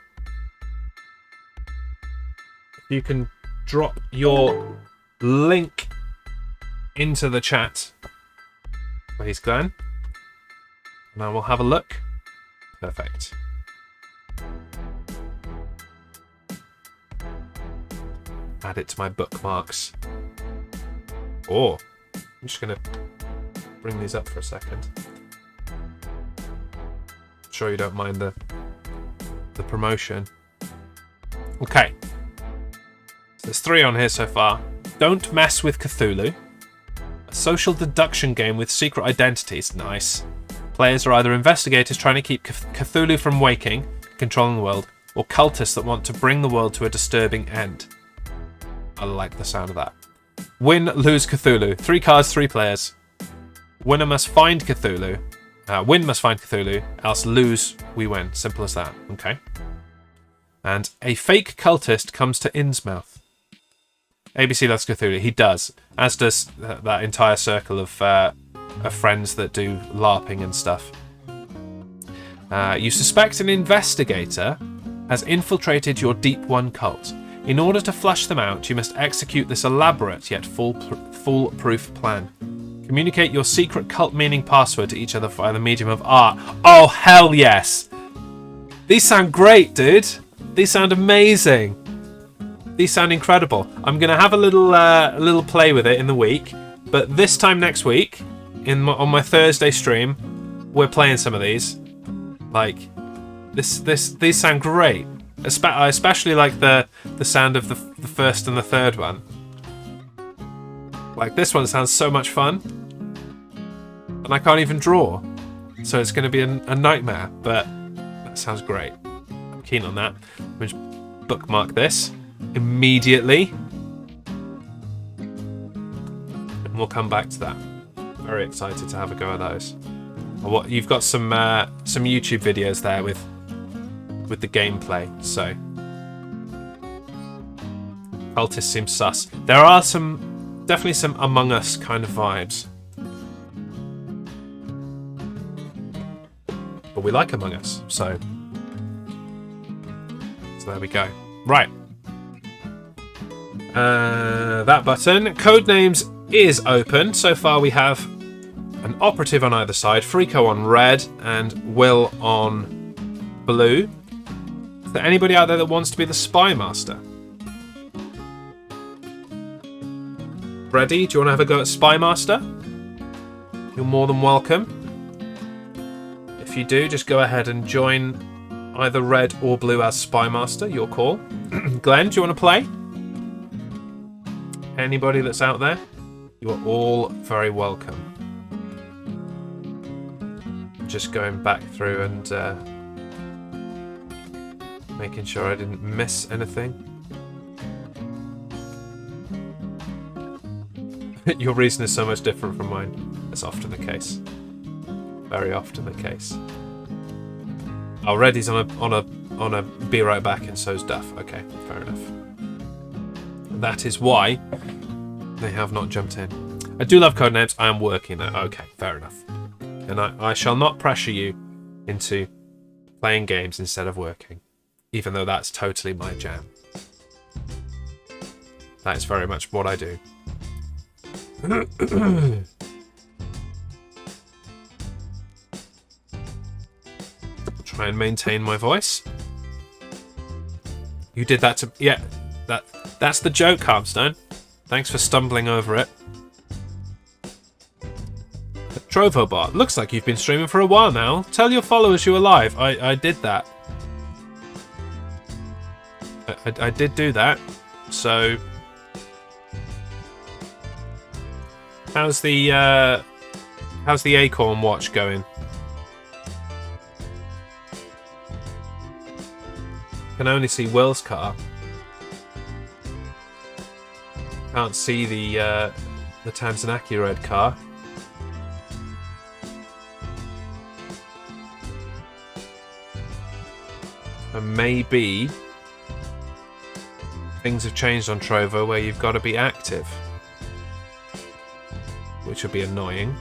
If you can drop your link into the chat. Please, Glenn. And I will have a look. Perfect. Add it to my bookmarks. Oh, I'm just going to bring these up for a second. I'm sure you don't mind the promotion. Okay. So there's 3 on here so far. Don't Mess with Cthulhu. A social deduction game with secret identities. Nice. Players are either investigators trying to keep Cthulhu from waking, controlling the world, or cultists that want to bring the world to a disturbing end. I like the sound of that. Win, lose Cthulhu. 3 cards, 3 players. Winner must find Cthulhu. Win must find Cthulhu, else lose, we win. Simple as that. Okay. And a fake cultist comes to Innsmouth. ABC loves Cthulhu. He does. As does that entire circle of friends that do LARPing and stuff. You suspect an investigator has infiltrated your Deep One cult. In order to flush them out, you must execute this elaborate yet foolproof plan. Communicate your secret cult-meaning password to each other via the medium of art. Oh, hell yes! These sound great, dude. These sound amazing. These sound incredible. I'm going to have a little play with it in the week, but this time next week, on my Thursday stream, we're playing some of these. Like, these sound great. I especially like the sound of the first and the third one. Like, this one sounds so much fun. And I can't even draw. So it's going to be a nightmare, but that sounds great. I'm keen on that. I'm going to bookmark this immediately. And we'll come back to that. Very excited to have a go at those. What you've got some YouTube videos there with the gameplay, so Cultist seems sus. There are definitely some Among Us kind of vibes, but we like Among Us, so there we go. Right, that button. Codenames is open. So far we have an operative on either side, Frico on red and Will on blue. Is there anybody out there that wants to be the spy master? Ready? Do you want to have a go at spy master? You're more than welcome. If you do, just go ahead and join either red or blue as spy master. Your call. Glenn, do you want to play? Anybody that's out there? You are all very welcome. Just going back through and making sure I didn't miss anything. Your reason is so much different from mine. That's often the case. Very often the case. Oh, Reddy's on a be right back, and so's Duff. Okay, fair enough. That is why they have not jumped in. I do love Codenames. I am working though. Okay, fair enough. And I shall not pressure you into playing games instead of working, even though that's totally my jam. That is very much what I do. Try and maintain my voice. You did that to... Yeah, that's the joke, Harmstone. Thanks for stumbling over it. Trovobot, looks like you've been streaming for a while now. Tell your followers you're alive. I did that. I did do that. So... How's the Acorn watch going? Can only see Will's car. Can't see the Tanzanaki red car. And maybe things have changed on Trovo where you've got to be active, which would be annoying.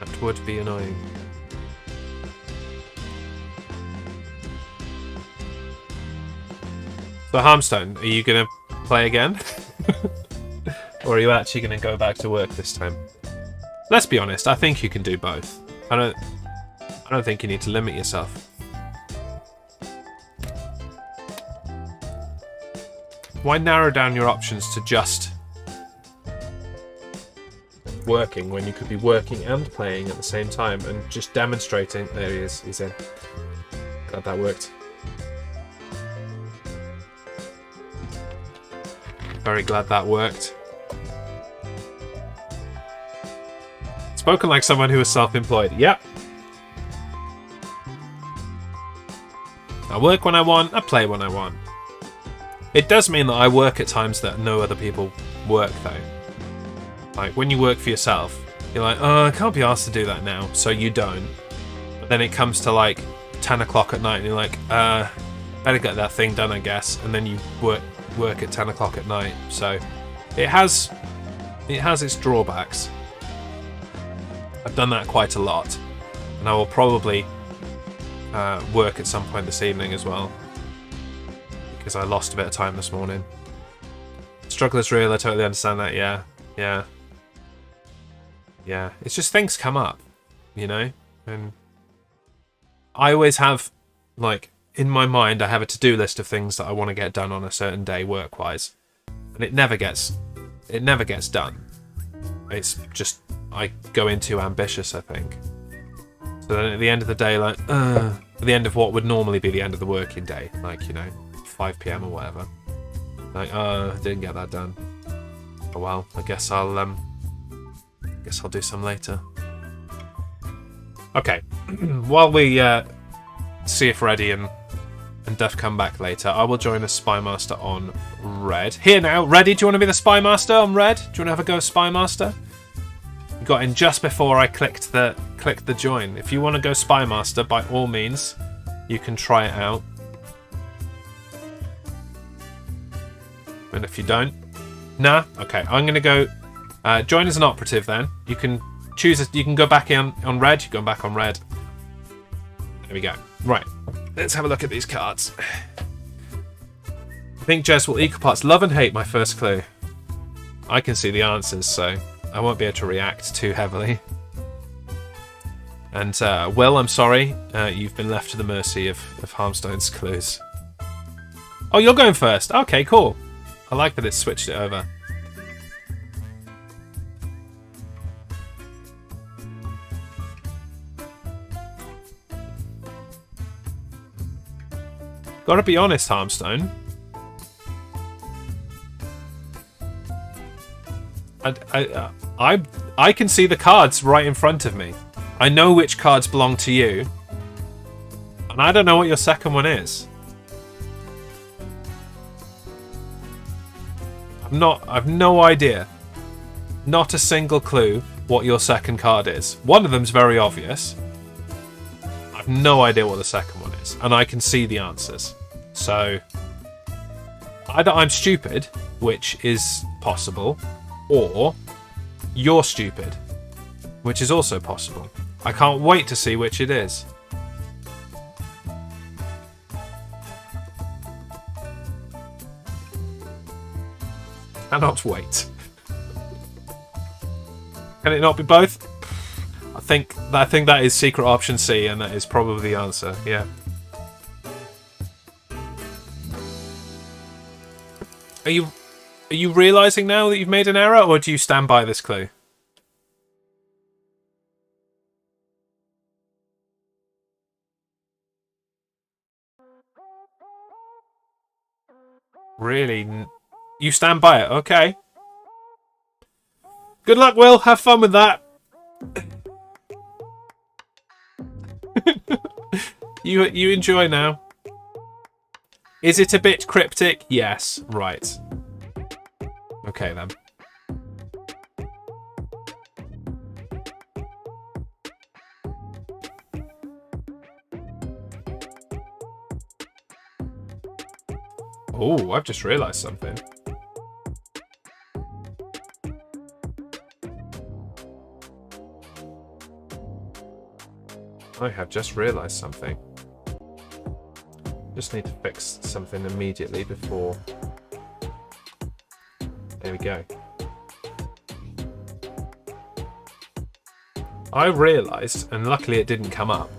That would be annoying. So Harmstone, are you going to play again? Or are you actually going to go back to work this time? Let's be honest, I think you can do both. I don't think you need to limit yourself. Why narrow down your options to just working when you could be working and playing at the same time and just demonstrating? There he is, he's in. Glad that worked. Very glad that worked. Spoken like someone who is self-employed. Yep. I work when I want, I play when I want. It does mean that I work at times that no other people work, though. Like, when you work for yourself, you're like, oh, I can't be asked to do that now, so you don't. But then it comes to, like, 10 o'clock at night, and you're like, better get that thing done, I guess. And then you work at 10 o'clock at night. So it has its drawbacks. I've done that quite a lot. And I will probably work at some point this evening as well, because I lost a bit of time this morning. Struggle is real, I totally understand that, yeah. It's just things come up, you know? And I always have, like, in my mind, I have a to-do list of things that I want to get done on a certain day work-wise. and it never gets done. It's just I go in too ambitious, I think. So then at the end of the day, like, at the end of what would normally be the end of the working day, like, you know, 5 p.m. or whatever, like, didn't get that done. Oh well, I guess I'll do some later. Okay, while we see if Reddy and Duff come back later, I will join as Spy Master on Red. Here now, Reddy, do you want to be the Spy Master on Red? Do you want to have a go, Spy Master? You got in just before I clicked the join. If you want to go Spy Master, by all means, you can try it out. And if you don't, nah, okay, I'm gonna go join as an operative. Then you can choose. You can go back on Red. You go back on Red. There we go. Right, let's have a look at these cards. I think Jez will equal parts love and hate my first clue. I can see the answers, so I won't be able to react too heavily. And Will, I'm sorry, you've been left to the mercy of Harmstone's clues. Oh, you're going first. Okay, cool. I like that it's switched it over. Gotta be honest, Harmstone. I can see the cards right in front of me. I know which cards belong to you, and I don't know what your second one is. I've no idea. Not a single clue what your second card is. One of them's very obvious. I've no idea what the second one is, and I can see the answers. So either I'm stupid, which is possible, or you're stupid, which is also possible. I can't wait to see which it is. Cannot wait. Can it not be both? I think that is secret option C, and that is probably the answer. Yeah. Are you realizing now that you've made an error, or do you stand by this clue? Really? You stand by it? Okay. Good luck, Will. Have fun with that. You enjoy now. Is it a bit cryptic? Yes. Right. Okay then. Oh, I've just realised something. I have just realised something. Just need to fix something immediately before... There we go. I realised, and luckily it didn't come up,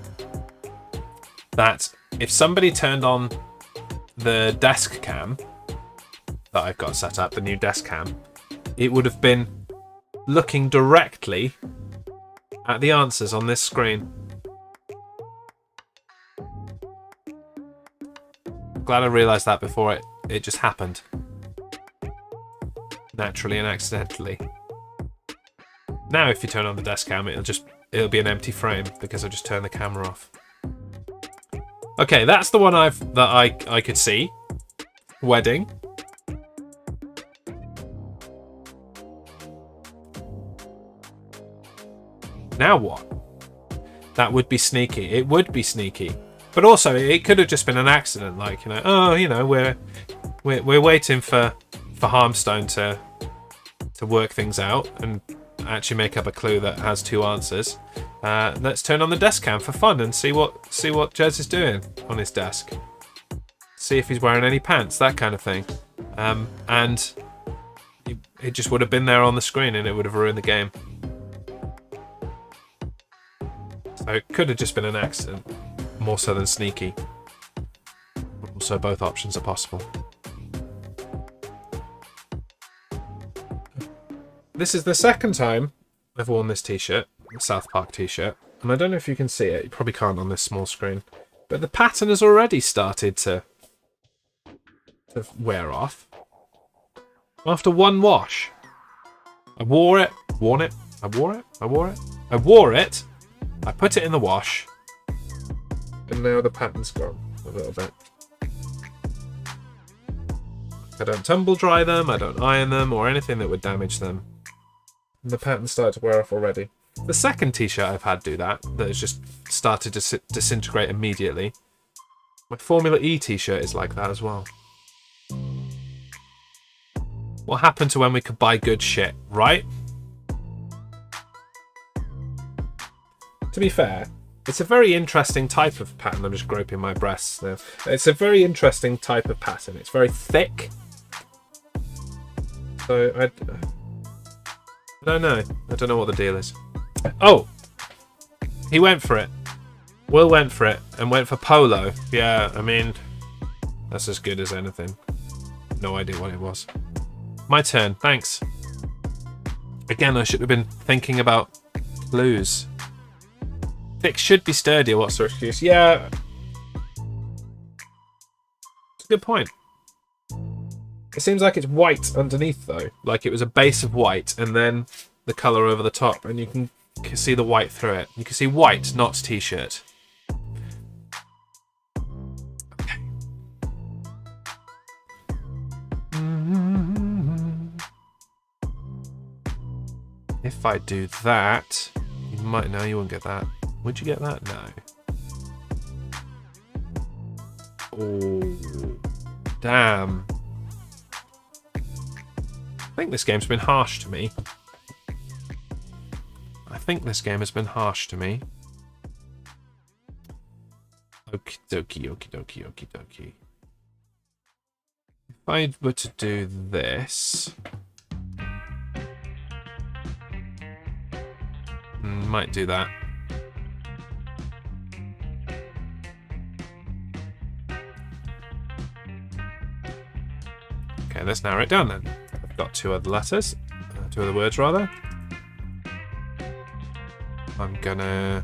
that if somebody turned on the desk cam that I've got set up, the new desk cam, it would have been looking directly at the answers on this screen. Glad I realised that before it just happened. Naturally and accidentally. Now if you turn on the desk cam, it'll be an empty frame because I just turned the camera off. Okay, that's the one that I could see. Wedding. Now what? That would be sneaky. It would be sneaky. But also, it could have just been an accident, like, you know, oh, you know, we're waiting for Harmstone to work things out and actually make up a clue that has two answers. Let's turn on the desk cam for fun and see what Jez is doing on his desk. See if he's wearing any pants, that kind of thing. And it just would have been there on the screen and it would have ruined the game. So it could have just been an accident. More so than sneaky. Also, both options are possible. This is the second time I've worn this t-shirt, the South Park t-shirt, and I don't know if you can see it. You probably can't on this small screen, but the pattern has already started to wear off. After one wash. I wore it, I wore it, I wore it, I put it in the wash, and now the pattern's gone a little bit. I don't tumble dry them, I don't iron them, or anything that would damage them. And the pattern started to wear off already. The second t-shirt I've had do that has just started to disintegrate immediately. My Formula E t-shirt is like that as well. What happened to when we could buy good shit, right? To be fair, it's a very interesting type of pattern. I'm just groping my breasts now. It's a very interesting type of pattern. It's very thick. So I don't know. I don't know what the deal is. Oh! He went for it. Will went for it and went for polo. Yeah, I mean, that's as good as anything. No idea what it was. My turn, thanks. Again, I should have been thinking about clues. Thick should be sturdier, what's the excuse? Yeah. It's a good point. It seems like it's white underneath, though. Like it was a base of white and then the colour over the top, and you can see the white through it. You can see white, not t-shirt. Okay. If I do that, you might know you won't get that. Would you get that? No. Oh, damn. I think this game's been harsh to me. Okie dokie, okie dokie, okie dokie. If I were to do this... might do that. Okay, let's narrow it down then. I've got two other words rather. I'm gonna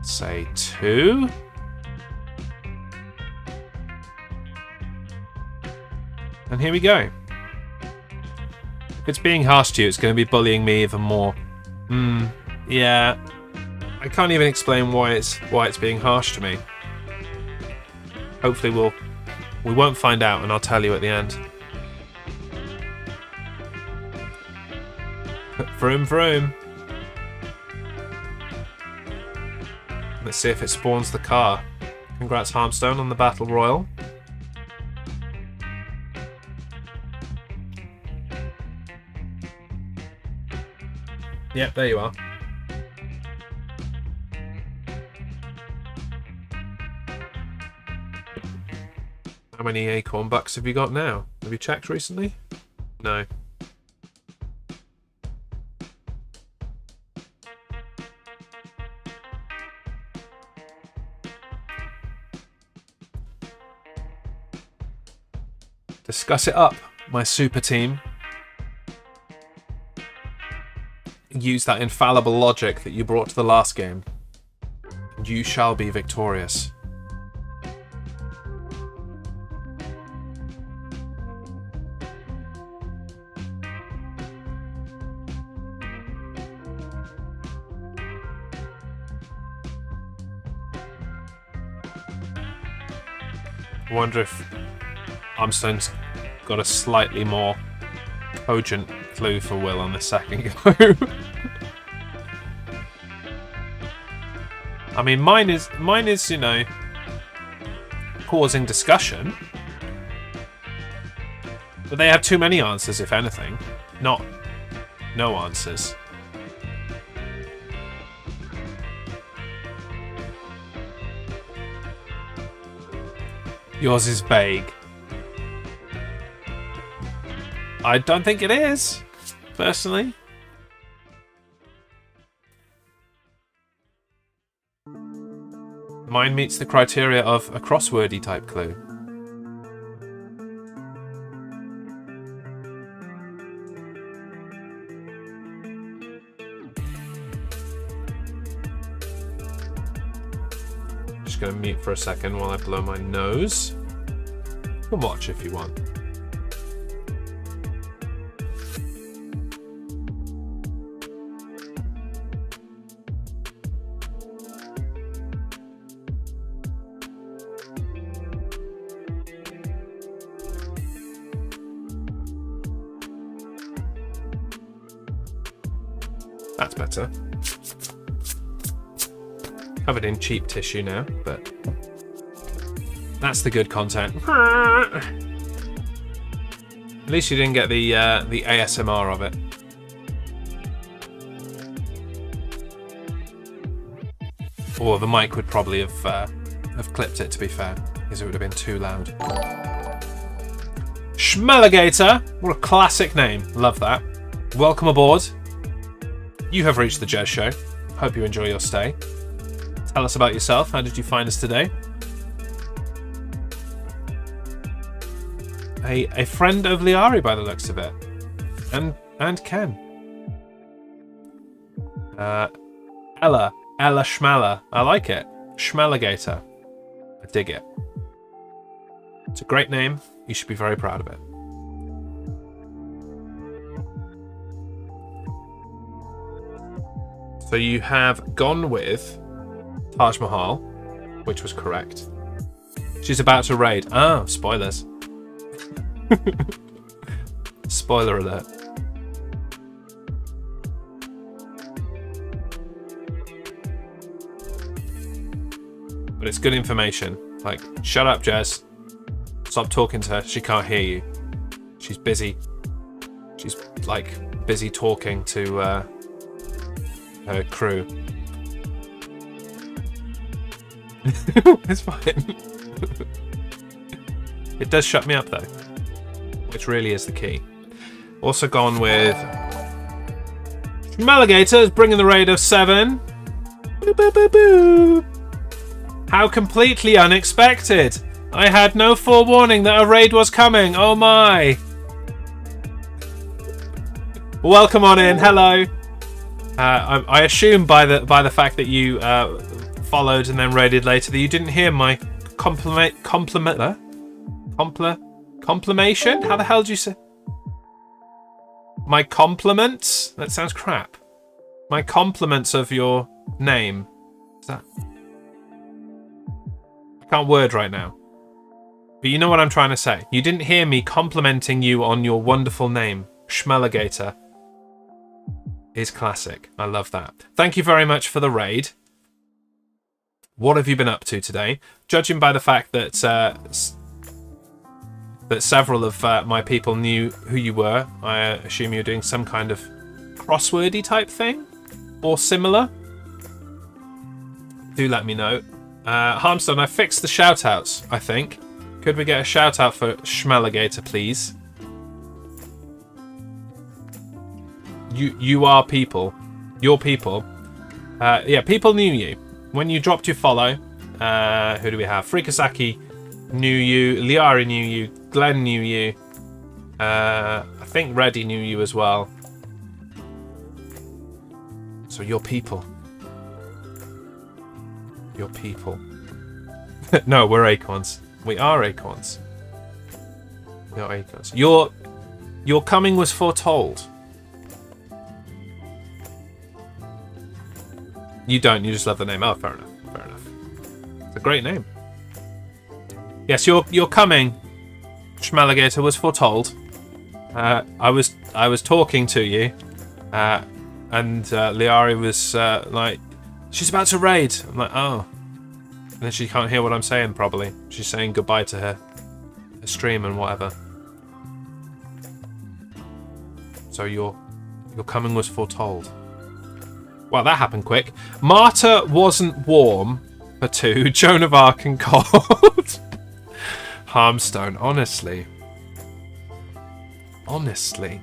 say 2. And here we go. If it's being harsh to you, it's going to be bullying me even more. Yeah. I can't even explain why it's being harsh to me. Hopefully we won't find out, and I'll tell you at the end. Vroom vroom. Let's see if it spawns the car. Congrats, Harmstone, on the Battle Royal. Yep, there you are. How many acorn bucks have you got now? Have you checked recently? No. Discuss it up, my super team. Use that infallible logic that you brought to the last game. And you shall be victorious. I wonder if Armstone's got a slightly more cogent clue for Will on the second go. I mean, mine is, you know, causing discussion. But they have too many answers, if anything. Not no answers. Yours is vague. I don't think it is, personally. Mine meets the criteria of a crosswordy type clue. just going to mute for a second while I blow my nose. You can watch if you want. That's better. Covered in cheap tissue now, but that's the good content. At least you didn't get the ASMR of it. Or the mic would probably have clipped it, to be fair, because it would have been too loud. Schmelligator! What a classic name. Love that. Welcome aboard. You have reached the Jez Show. Hope you enjoy your stay. Tell us about yourself. How did you find us today? A friend of Liari by the looks of it. And Ken. Ella Schmeller. I like it. Schmelligator. I dig it. It's a great name. You should be very proud of it. So you have gone with Taj Mahal, which was correct. She's about to raid. Ah, spoilers. Spoiler alert. But it's good information. Like, shut up, Jez. Stop talking to her. She can't hear you. She's busy. She's, like, busy talking to her crew. It's fine. It does shut me up though, which really is the key. Also gone with Schmelligator, bringing the raid of 7. Boo, boo, boo, boo. How completely unexpected! I had no forewarning that a raid was coming. Oh my! Welcome on in. Hello. I assume by the fact that you followed and then raided later that you didn't hear my complimation? How the hell do you say? My compliments? That sounds crap. My compliments of your name. Is that? I can't word right now. But you know what I'm trying to say. You didn't hear me complimenting you on your wonderful name. Schmelligator is classic. I love that. Thank you very much for the raid. What have you been up to today? Judging by the fact that that several of my people knew who you were, I assume you're doing some kind of crosswordy type thing or similar. Do let me know. Harmstone, I fixed the shout-outs, I think. Could we get a shout-out for Schmelligator, please? You are people. Your people. Yeah, people knew you. When you dropped your follow, who do we have? Frikasaki knew you. Liari knew you. Glenn knew you. I think Reddy knew you as well. So your people. Your people. No, we're acorns. We are acorns. We are acorns. Your coming was foretold. You don't, you just love the name. Oh, fair enough. Fair enough. It's a great name. Yes, your coming, Schmelligator, was foretold. I was talking to you, and Liari was like, she's about to raid. I'm like, oh. And then she can't hear what I'm saying, probably. She's saying goodbye to her stream and whatever. So your coming was foretold. Well, that happened quick. Marta wasn't warm for 2. Joan of Arc and cold. Harmstone, honestly. Honestly.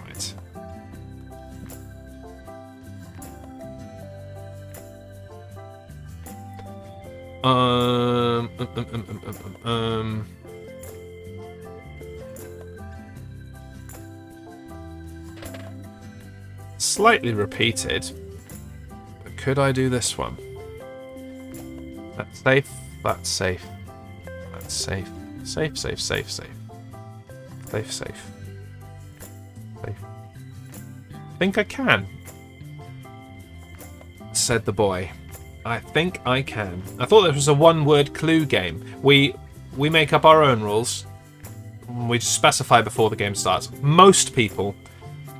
Right. Slightly repeated, but could I do this one? Safe. That's safe. That's safe. Safe, safe, safe, safe. Safe, safe. Safe. I think I can, said the boy. I think I can. I thought this was a one-word clue game. We make up our own rules. We specify before the game starts. Most people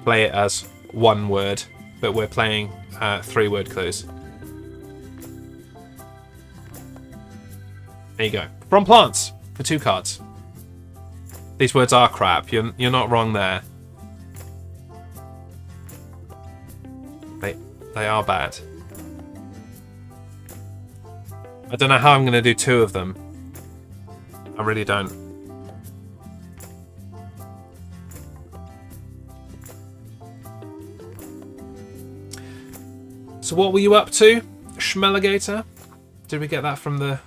play it as one word, but we're playing 3-word clues. There you go. From plants for 2 cards. These words are crap. You're not wrong there. They are bad. I don't know how I'm going to do 2 of them. I really don't. So what were you up to, Schmelligator? Did we get that from the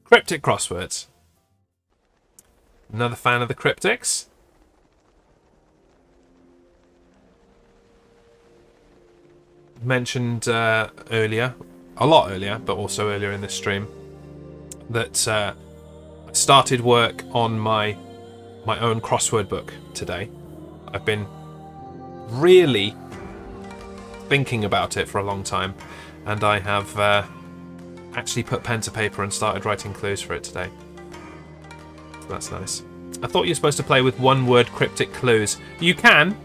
Cryptic Crosswords? Another fan of the cryptics? Mentioned earlier, a lot earlier, but also earlier in this stream, that I started work on my own crossword book today. I've been really thinking about it for a long time, and I have actually put pen to paper and started writing clues for it today. So that's nice. I thought you were supposed to play with one-word cryptic clues. You can.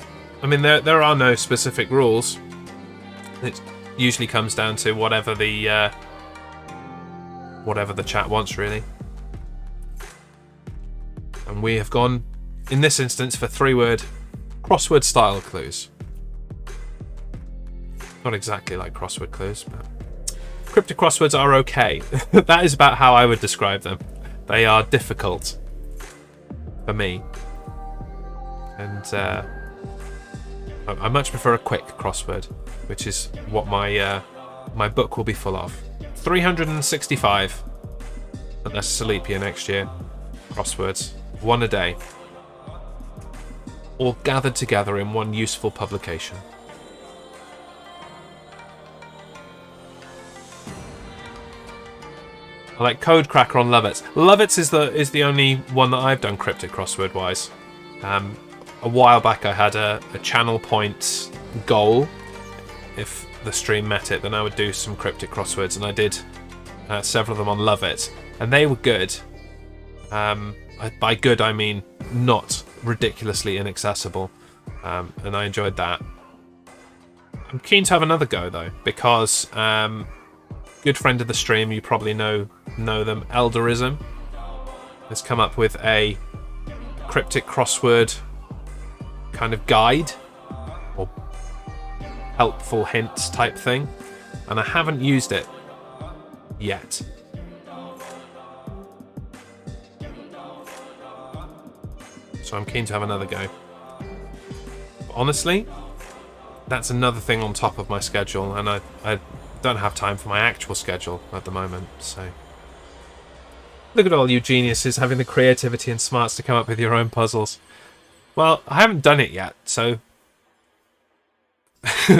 I mean, there are no specific rules. It usually comes down to whatever the chat wants, really. And we have gone, in this instance, for 3-word crossword style clues. Not exactly like crossword clues, but cryptic crosswords are okay. That is about how I would describe them. They are difficult for me, and I much prefer a quick crossword, which is what my book will be full of. 365, unless it's a leap year next year. Crosswords, 1 a day, all gathered together in one useful publication. I like Code Cracker on Lovitz. Lovitz is the only one that I've done cryptic crossword wise. A while back I had a channel point goal. If the stream met it, then I would do some cryptic crosswords, and I did several of them on Lovitz, and they were good. By good I mean not ridiculously inaccessible, and I enjoyed that. I'm keen to have another go though, because good friend of the stream, you probably know them, Elderism, has come up with a cryptic crossword kind of guide or helpful hints type thing, and I haven't used it yet. So I'm keen to have another go. But honestly, that's another thing on top of my schedule, and I don't have time for my actual schedule at the moment, so look at all you geniuses having the creativity and smarts to come up with your own puzzles. Well, I haven't done it yet, so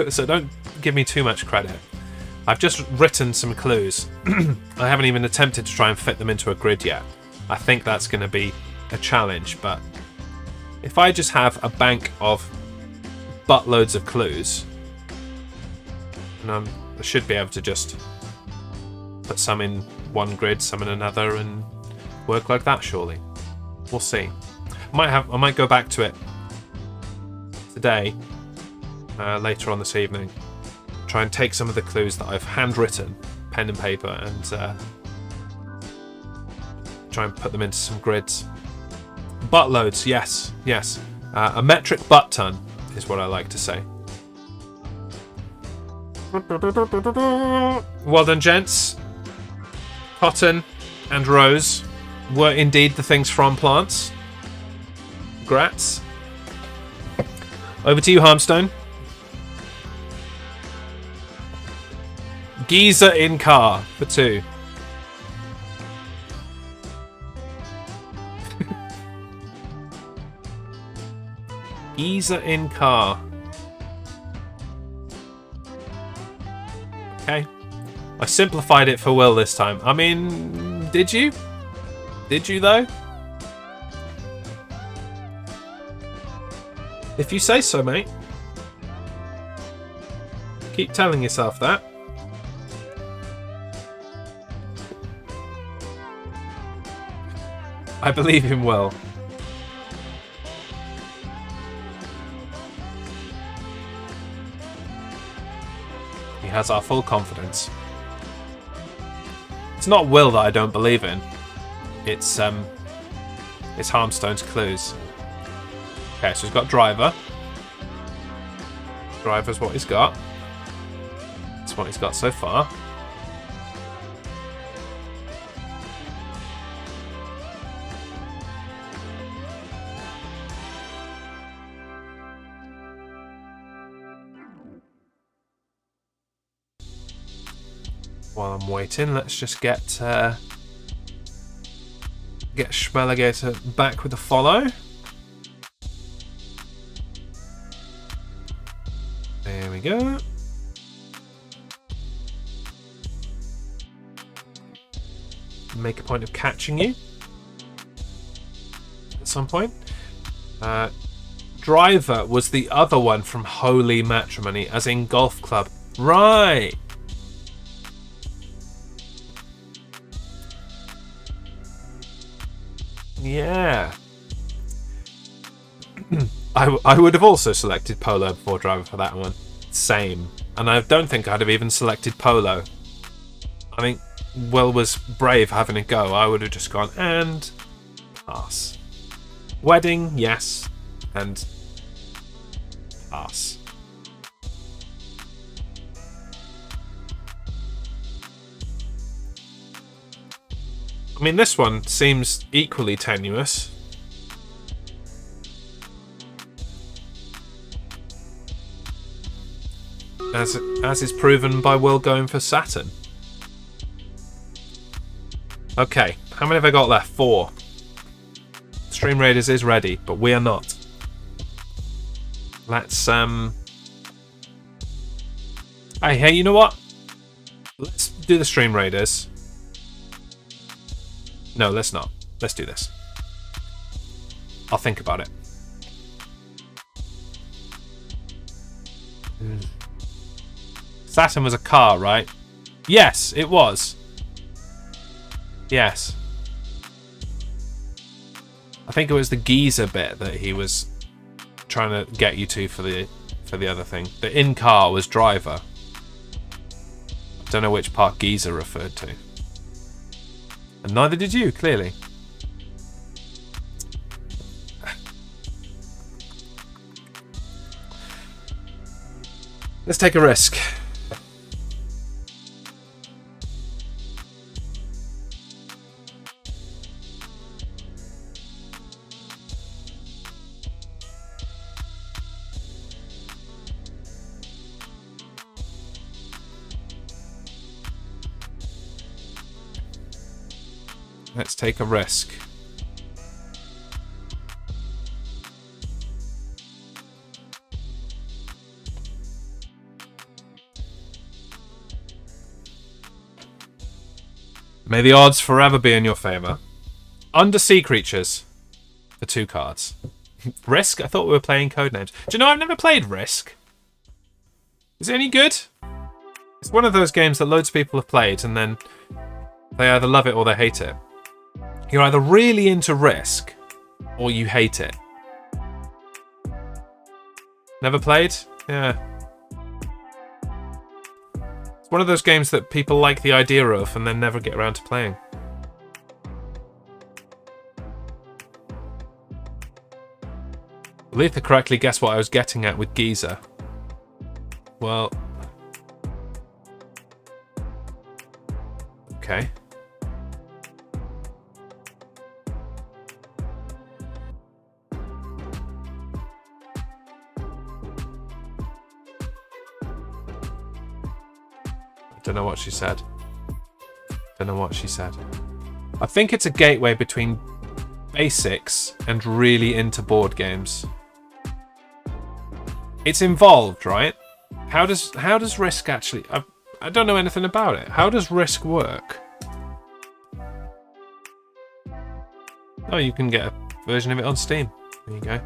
so don't give me too much credit. I've just written some clues. I haven't even attempted to try and fit them into a grid yet. I think that's going to be a challenge, but if I just have a bank of buttloads of clues, and I should be able to just put some in one grid, some in another, and work like that, surely. We'll see. I might go back to it today, later on this evening. Try and take some of the clues that I've handwritten, pen and paper, and try and put them into some grids. Buttloads, yes. A metric butt ton is what I like to say. Well done, gents. Cotton and rose were indeed the things from plants. Grats. Over to you, Harmstone. Geezer in car for 2. Geezer in car. Okay. I simplified it for Will this time. I mean, did you? Did you, though? If you say so, mate. Keep telling yourself that. I believe in Will. He has our full confidence. It's not Will that I don't believe in. It's Harmstone's clues. Okay, so he's got driver. Driver's what he's got. That's what he's got so far. While I'm waiting, let's just get Schmelligator back with the follow. There we go. Make a point of catching you at some point. Driver was the other one from Holy Matrimony, as in golf club. Right. Yeah. I would have also selected Polo before Driver for that one. Same. And I don't think I'd have even selected Polo. I think Will was brave having a go. I would have just gone and pass. Wedding, yes. And pass. I mean, this one seems equally tenuous. As is proven by Will going for Saturn. Okay, how many have I got left? 4. Stream Raiders is ready, but we are not. Let's hey, you know what? Let's do the Stream Raiders. No, let's not. Let's do this. I'll think about it. Saturn was a car, right? Yes, it was. Yes. I think it was the geezer bit that he was trying to get you to for the other thing. The in-car was driver. I don't know which part geezer referred to. And neither did you, clearly. Let's take a risk. Let's take a risk. May the odds forever be in your favour. Undersea creatures for 2 cards. Risk? I thought we were playing Codenames. Do you know I've never played Risk? Is it any good? It's one of those games that loads of people have played and then they either love it or they hate it. You're either really into Risk or you hate it. Never played? Yeah. It's one of those games that people like the idea of and then never get around to playing. Letha correctly guessed what I was getting at with Geezer. Well... Okay. Don't know what she said. Don't know what she said. I think it's a gateway between basics and really into board games. It's involved, right? How does Risk actually? I don't know anything about it. How does Risk work? Oh, you can get a version of it on Steam. There you go.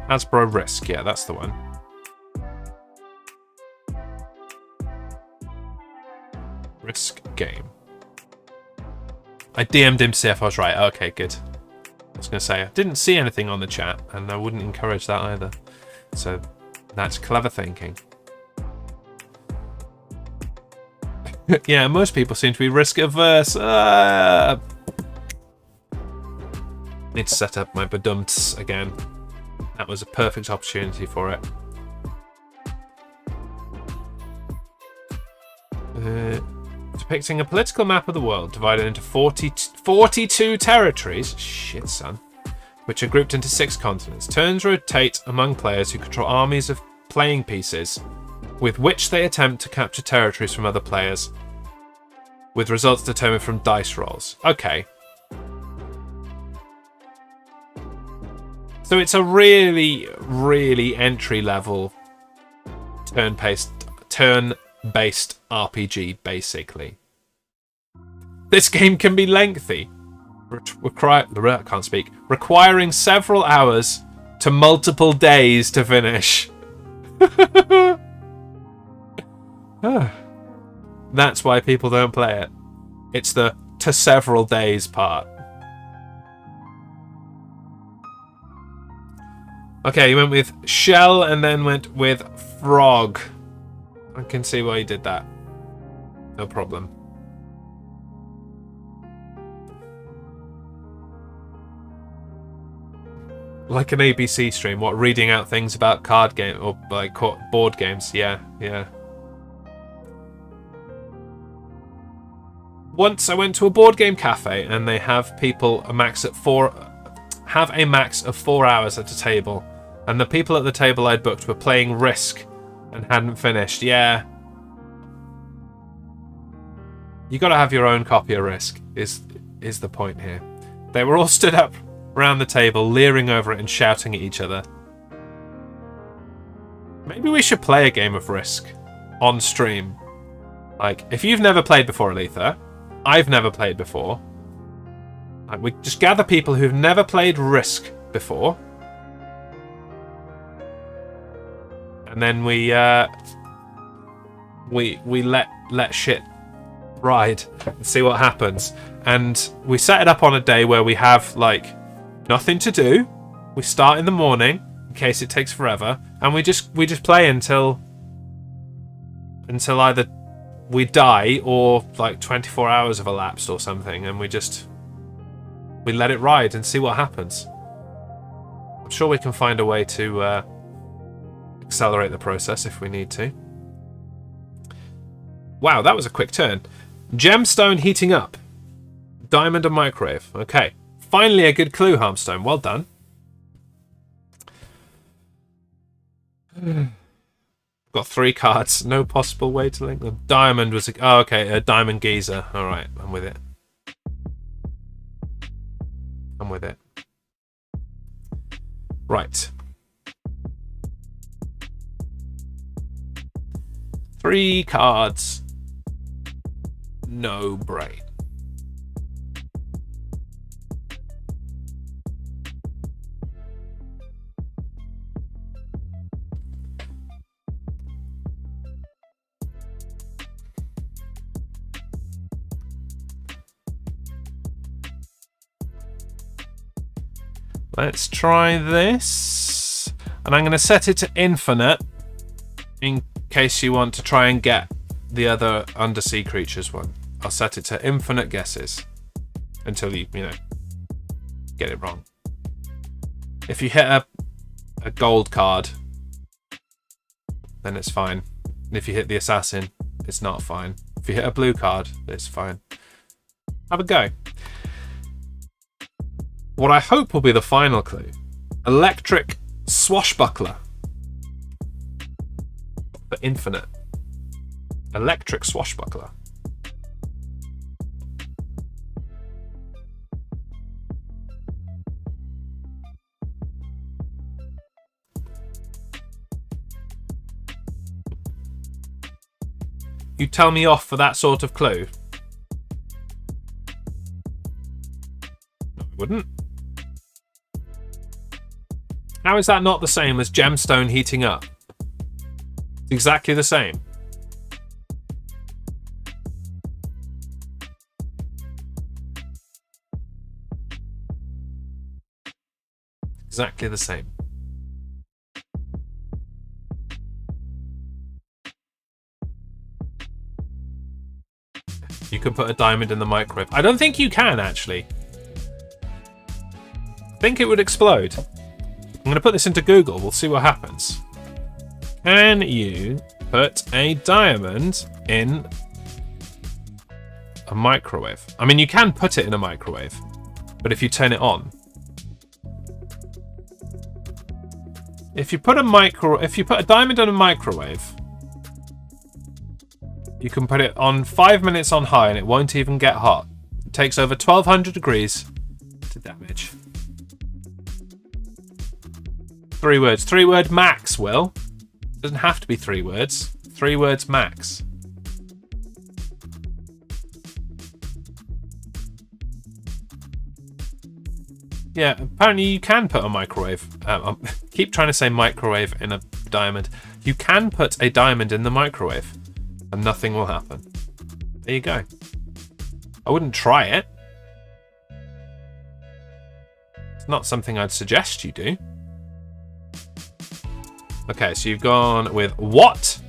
Hasbro Risk, yeah, that's the one. Risk game. I DM'd him to see if I was right. Okay, good. I was going to say, I didn't see anything on the chat, and I wouldn't encourage that either. So, that's clever thinking. Yeah, most people seem to be risk averse. Need to set up my badumts again. That was a perfect opportunity for it. Depicting a political map of the world divided into 42 territories. Shit, son. Which are grouped into 6 continents. Turns rotate among players who control armies of playing pieces, with which they attempt to capture territories from other players, with results determined from dice rolls. Okay. So it's a really, really entry-level turn-based RPG, basically. This game can be lengthy, requiring several hours to multiple days to finish. That's why people don't play it. It's the to several days part. Okay, you went with shell and then went with frog. I can see why you did that. No problem. Like an ABC stream, what, reading out things about card game or like board games? Yeah, yeah. Once I went to a board game cafe and they have people a max of 4 hours at a table, and the people at the table I'd booked were playing Risk and hadn't finished. Yeah. You got to have your own copy of Risk is the point here. They were all stood up around the table, leering over it and shouting at each other. Maybe we should play a game of Risk on stream. Like, if you've never played before, Aletha, I've never played before. Like, we just gather people who've never played Risk before, and then we let shit ride and see what happens. And we set it up on a day where we have like nothing to do. We start in the morning in case it takes forever, and we just play until either we die or like 24 hours have elapsed or something, and we let it ride and see what happens. I'm sure we can find a way to accelerate the process if we need to. Wow, that was a quick turn. Gemstone heating up. Diamond and microwave. Okay. Finally a good clue, Harmstone. Well done. Got 3 cards. No possible way to link them. Diamond was... Oh, okay. A diamond geezer. Alright, I'm with it. I'm with it. Right. 3 cards. No brain. Let's try this. And I'm going to set it to infinite in case you want to try and get the other undersea creatures one. I'll set it to infinite guesses until you get it wrong. If you hit a gold card, then it's fine. And if you hit the assassin, it's not fine. If you hit a blue card, it's fine. Have a go. What I hope will be the final clue. Electric swashbuckler. For infinite. Electric swashbuckler. you'd tell me off for that sort of clue? No, I wouldn't. How is that not the same as gemstone heating up? It's exactly the same. Exactly the same. You can put a diamond in the microwave. I don't think you can, actually. I think it would explode. I'm going to put this into Google. We'll see what happens. Can you put a diamond in a microwave? I mean, you can put it in a microwave, but if you turn it on. If you put a diamond in a microwave, you can put it on 5 minutes on high and it won't even get hot. It takes over 1200 degrees to damage. 3 words. 3 word max, Will. Doesn't have to be 3 words. 3 words max. Yeah, apparently you can put a microwave. Keep trying to say microwave in a diamond. You can put a diamond in the microwave and nothing will happen. There you go. I wouldn't try it. It's not something I'd suggest you do. Okay, so you've gone with what?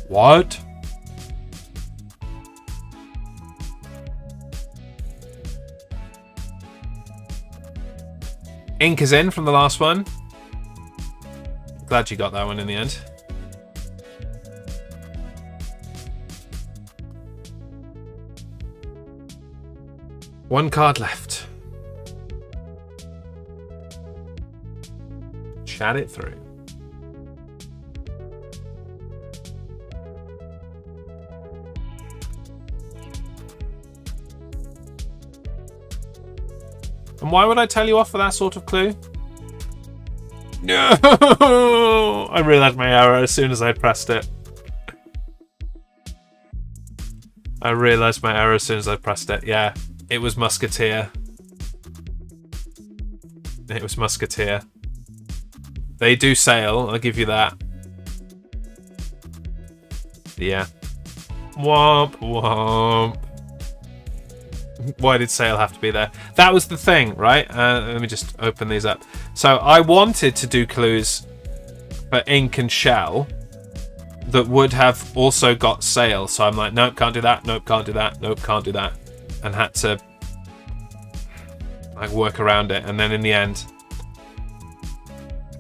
What? Ink is in from the last one. Glad you got that one in the end. One card left. Chat it through. And why would I tell you off for that sort of clue? No! I realised my error as soon as I pressed it. I realised my error as soon as I pressed it. Yeah, it was Musketeer. It was Musketeer. They do sail, I'll give you that. Yeah. Womp womp. Why did sail have to be there? That was the thing, right? Let me just open these up. So I wanted to do clues for ink and shell that would have also got sail. So I'm like, nope, can't do that. Nope, can't do that. Nope, can't do that. And had to like work around it. And then in the end,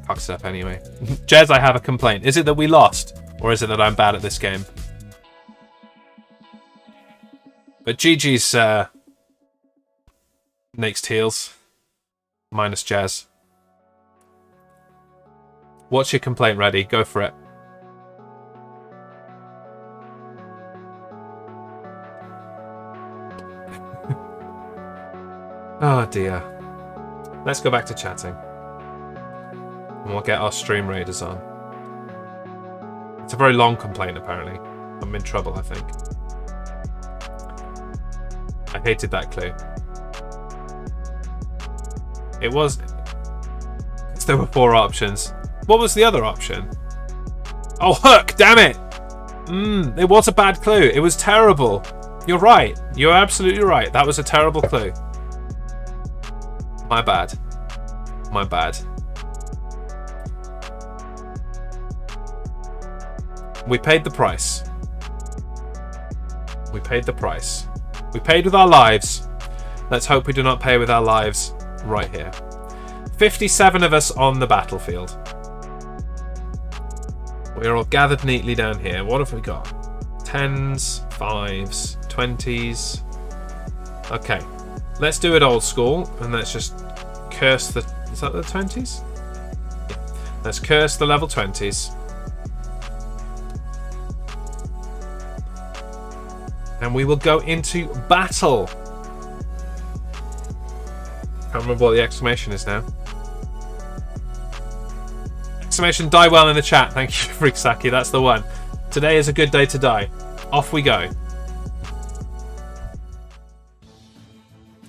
cocked it up anyway. Jez, I have a complaint. Is it that we lost? Or is it that I'm bad at this game? But GG's next heals. Minus Jez. What's your complaint ready? Go for it. Oh dear. Let's go back to chatting. And we'll get our stream raiders on. It's a very long complaint apparently. I'm in trouble, I think. I hated that clue. It was... There were 4 options. What was the other option? Oh, hook! Damn it! It was a bad clue. It was terrible. You're right. You're absolutely right. That was a terrible clue. My bad. My bad. We paid the price. We paid the price. We paid with our lives. Let's hope we do not pay with our lives right here. 57 of us on the battlefield. We're all gathered neatly down here. What have we got? 10s, 5s, 20s. Okay. Let's do it old school and let's just curse the... Is that the 20s? Yeah. Let's curse the level 20s. And we will go into battle. Can't remember what the exclamation is now. Exclamation die well in the chat. Thank you, Freaksaki. That's the one. Today is a good day to die. Off we go.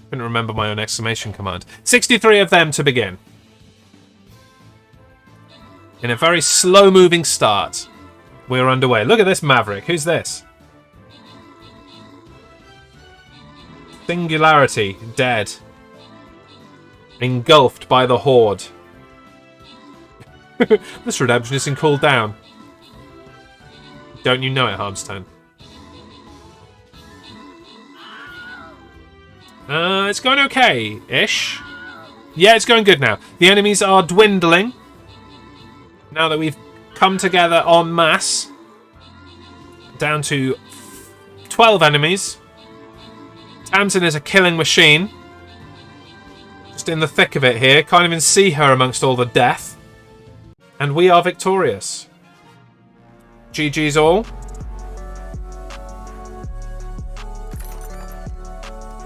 Couldn't remember my own exclamation command. 63 of them to begin. In a very slow-moving start, we're underway. Look at this maverick. Who's this? Singularity. Dead. Engulfed by the horde. This redemption isn't cooled down. Don't you know it, Harmstone? It's going okay-ish. Yeah, it's going good now. The enemies are dwindling. Now that we've come together en masse. Down to 12 enemies. Tamsin is a killing machine. Just in the thick of it here. Can't even see her amongst all the death. And we are victorious. GG's all.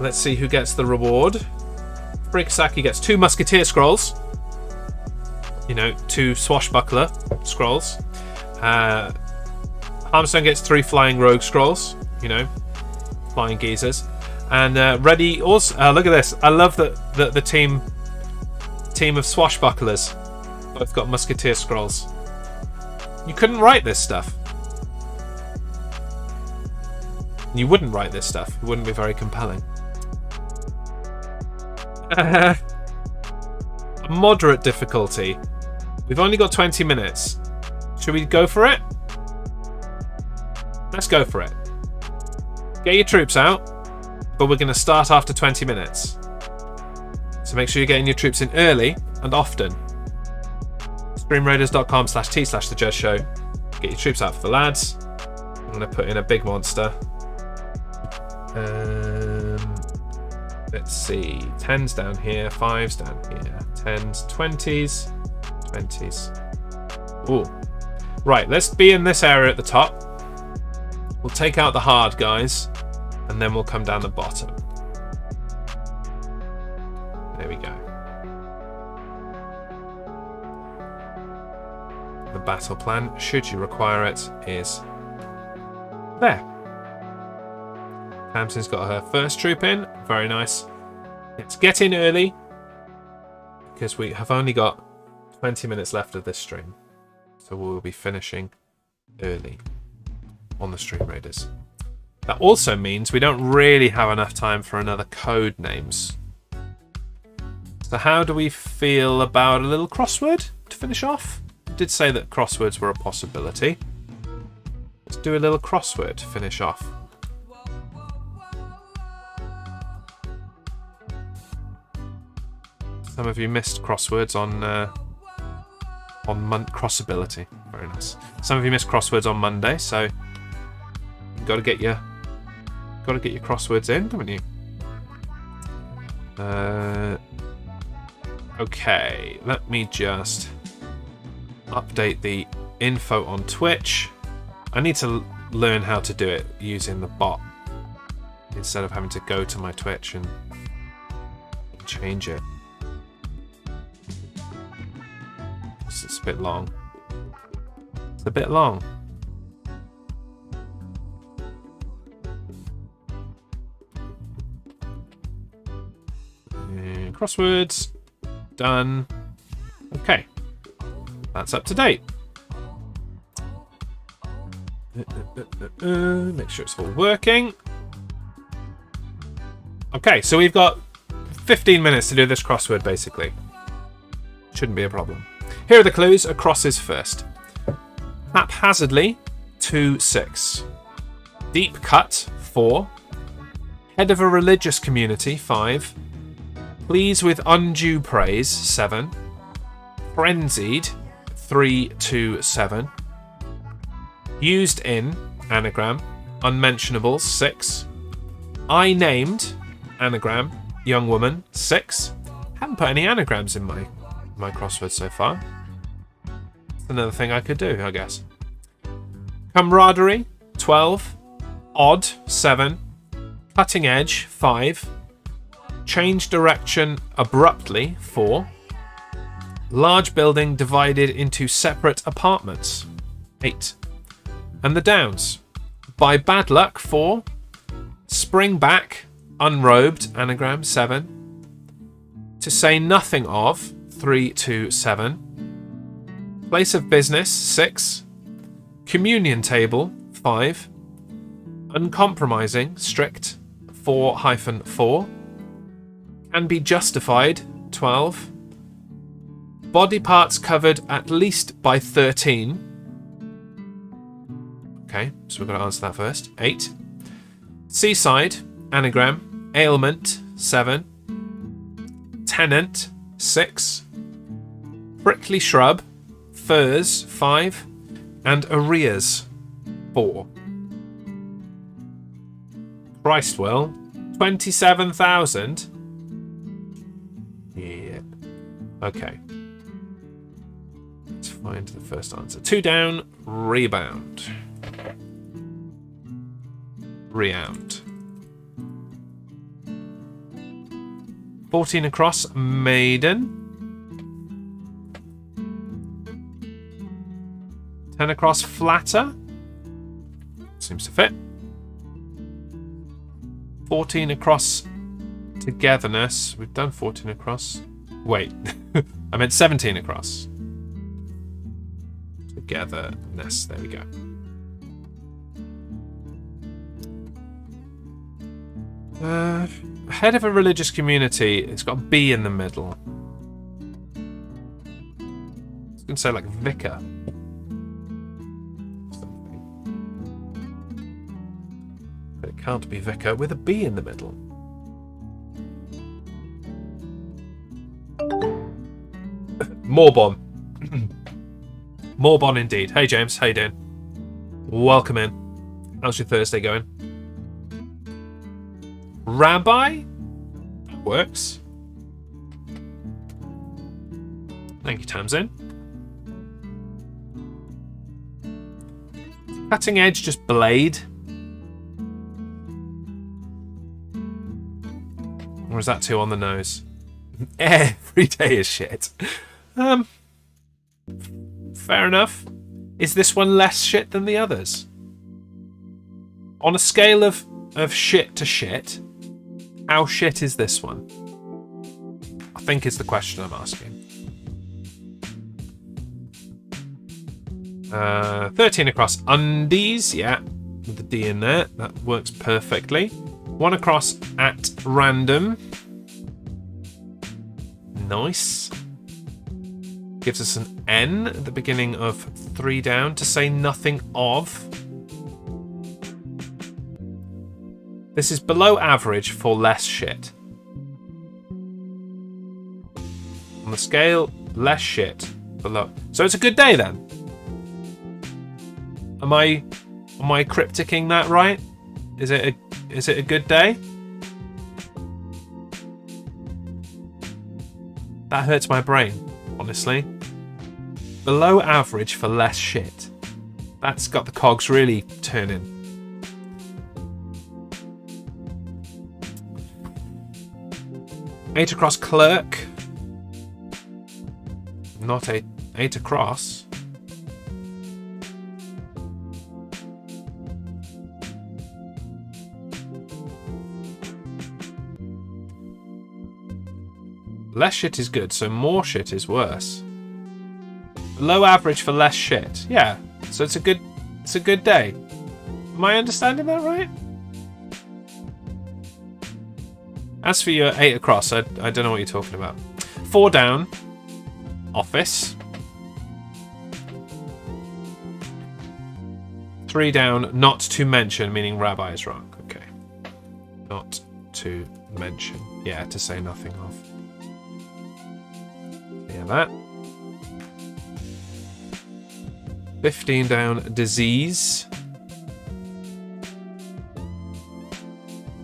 Let's see who gets the reward. Freaksaki gets 2 Musketeer scrolls. You know, 2 Swashbuckler scrolls. Harmstone gets 3 Flying Rogue scrolls. You know, flying geezers. And Reddy also... look at this. I love that the team of Swashbucklers both got Musketeer scrolls. You couldn't write this stuff. You wouldn't write this stuff. It wouldn't be very compelling. A moderate difficulty. We've only got 20 minutes. Should we go for it? Let's go for it. Get your troops out, but we're going to start after 20 minutes. So make sure you're getting your troops in early and often. Streamraiders.com/t/thejezshow. Get your troops out for the lads. I'm going to put in a big monster. Let's see. 10s down here, 5s down here, 10s, 20s, 20s. Ooh. Right, let's be in this area at the top. We'll take out the hard guys, and then we'll come down the bottom. There we go. The battle plan, should you require it, is there. Tamsin's got her first troop in. Very nice. Let's get in early, because we have only got 20 minutes left of this stream. So we'll be finishing early on the Stream Raiders. That also means we don't really have enough time for another Codenames. So how do we feel about a little crossword to finish off? I did say that crosswords were a possibility. Let's do a little crossword to finish off. Some of you missed crosswords on crossability. Very nice. Some of you missed crosswords on Monday, so you've got to get your crosswords in, haven't you? Okay, let me just update the info on Twitch. I need to learn how to do it using the bot instead of having to go to my Twitch and change it. It's a bit long. It's a bit long. Crosswords. Done. Okay. That's up to date. Make sure it's all working. Okay, so we've got 15 minutes to do this crossword, basically. Shouldn't be a problem. Here are the clues. A cross is first. Haphazardly, 2-6. Deep cut, 4. Head of a religious community, 5. Please with undue praise, 7. Frenzied, 3-7. Used in, anagram, unmentionables, 6. I named, anagram, young woman, 6. Haven't put any anagrams in my crossword so far. That's another thing I could do, I guess. Camaraderie, 12. Odd, 7. Cutting edge, 5. Change direction abruptly. 4. Large building divided into separate apartments. 8. And the Downs. By bad luck. 4. Spring back, unrobed, anagram. 7. To say nothing of. 3 to 7. Place of business. 6. Communion table. 5. Uncompromising, strict. 4-4. Can be justified. 12. Body parts covered at least by 13. Okay, so we've got to answer that first. 8. Seaside, anagram. Ailment. 7. Tenant. 6. Prickly shrub. Furs. 5. And arrears. 4. Christ will. 27,000. Yeah. Okay. Let's find the first answer. 2 down, rebound. Reound. 14 across, maiden. 10 across, flatter. Seems to fit. 14 across, togetherness. We've done 14 across. Wait, I meant 17 across. Togetherness, there we go. Head of a religious community, it's got a B in the middle. It's going to say like vicar. But it can't be vicar with a B in the middle. Morbon. Morbon indeed. Hey James, how you doing? Welcome in. How's your Thursday going? Rabbi? That works. Thank you, Tamsin. Cutting edge, just blade. Or is that 2 on the nose? Every day is shit. Fair enough. Is this one less shit than the others? On a scale of shit to shit, how shit is this one? I think is the question I'm asking. 13 across, undies, yeah, with the D in there, that works perfectly. 1 across, at random. Nice. Gives us an N at the beginning of 3 down, to say nothing of. This is below average for less shit. On the scale, less shit, below. So it's a good day then. Am I crypticking that right? Is it a good day? That hurts my brain, honestly. Below average for less shit. That's got the cogs really turning. Eight across clerk. Not 8 across. Less shit is good, so more shit is worse. Low average for less shit. Yeah, so it's a good day. Am I understanding that right? As for your 8 across, I don't know what you're talking about. 4 down. Office. 3 down. Not to mention, meaning rabbi is wrong. Okay. Not to mention. Yeah, to say nothing of. Yeah, that. 15 down. Disease.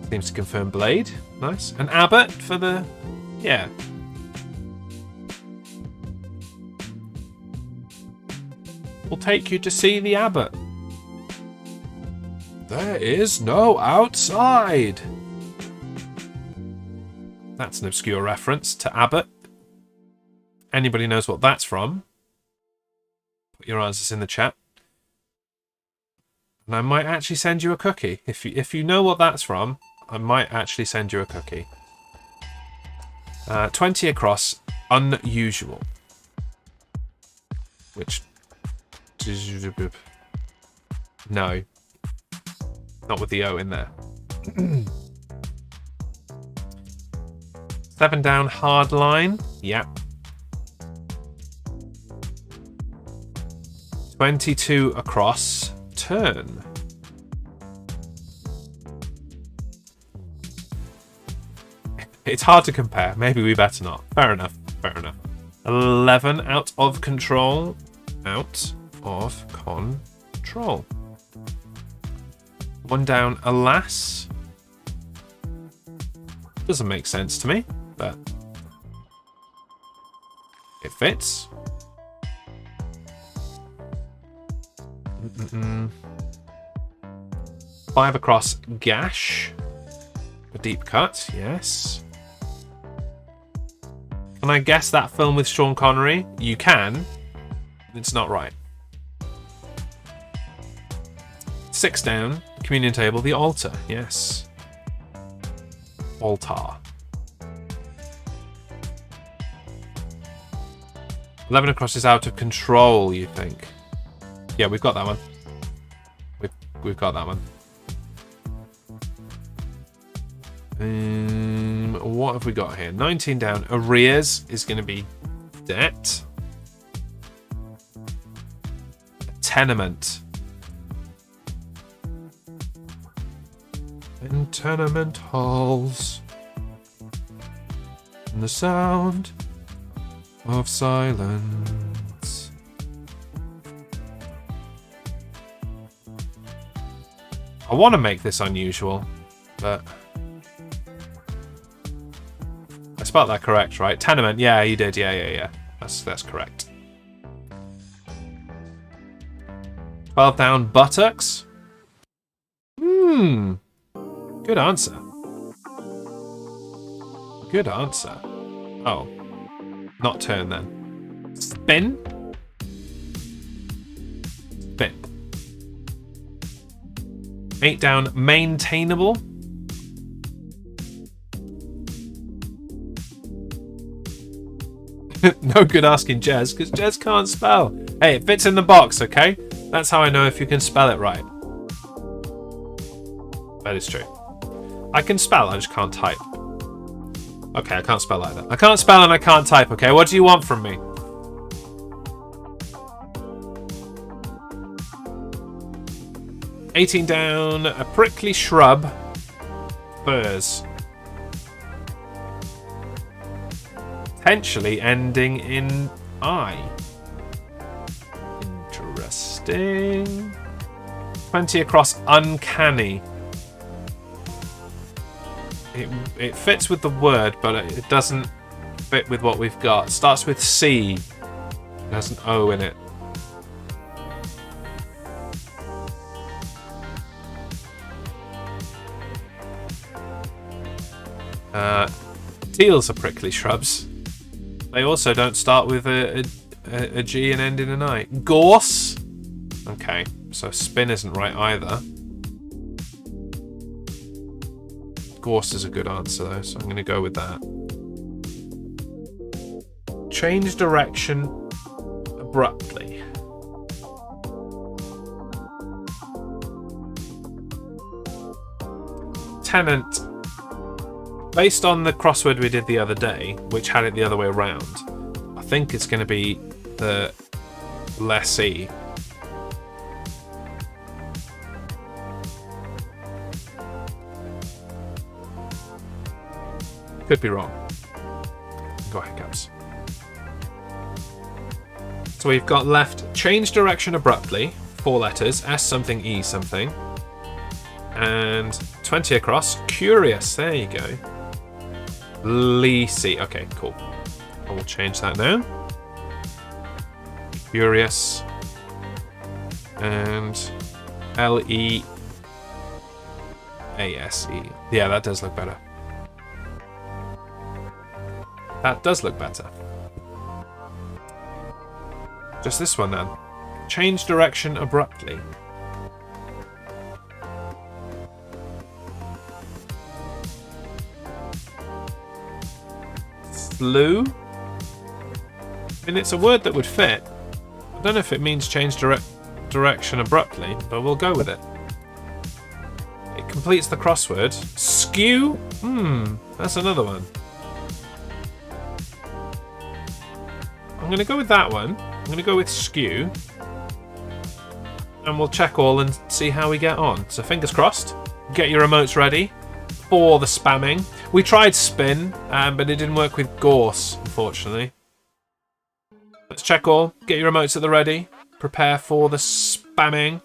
Seems to confirm blade. Nice. An abbot for the... Yeah. We'll take you to see the abbot. There is no outside. That's an obscure reference to Abbott. Anybody knows what that's from? Put your answers in the chat. And I might actually send you a cookie. If you know what that's from, I might actually send you a cookie. 20 across, unusual. Which... No. Not with the O in there. 7 down, hard line. Yep. 22 across, turn. It's hard to compare. Maybe we better not. Fair enough. Fair enough. 11 out of control. Out of control. 1 down, alas. Doesn't make sense to me, but it fits. 5 across, gash. A deep cut, yes. Can I guess that film with Sean Connery? You can. It's not right. 6 down, communion table, the altar, yes. Altar. 11 across is out of control, you think? Yeah, we've got that one. We've got that one. What have we got here? 19 down. Arrears is going to be debt. Tenement. In tenement halls. And the sound of silence. I want to make this unusual, but I spelled that correct, right? Tenement, yeah, you did, yeah. That's correct. 12 down, buttocks. Good answer. Good answer. Oh, not turn then. Spin. Spin. 8 down, maintainable. No good asking Jez, because Jez can't spell. Hey, it fits in the box, okay? That's how I know if you can spell it right. That is true. I can spell, I just can't type. Okay, I can't spell either. I can't spell and I can't type, okay? What do you want from me? $18 down, a prickly shrub. Furs. Potentially ending in I. Interesting. 20 across, uncanny. It fits with the word, but it doesn't fit with what we've got. It starts with C. It has an O in it. Teals are prickly shrubs. They also don't start with a G and end in an I. Gorse. Okay, so spin isn't right either. Gorse is a good answer though, so I'm going to go with that. Change direction abruptly. Tenant. Based on the crossword we did the other day, which had it the other way around, I think it's going to be the lessee. Could be wrong. Got hiccups. So we've got left change direction abruptly, 4 letters, S something, E something. And 20 across, curious, there you go. Leasy, okay, cool. I will change that now. Curious. And Lease. Yeah, that does look better. That does look better. Just this one then. Change direction abruptly. Slew? I mean, it's a word that would fit. I don't know if it means change direction abruptly, but we'll go with it. It completes the crossword. Skew? That's another one. I'm going to go with that one. I'm going to go with skew. And we'll check all and see how we get on. So fingers crossed. Get your remotes ready for the spamming. We tried spin, but it didn't work with gorse, unfortunately. Let's check all. Get your remotes at the ready. Prepare for the spamming.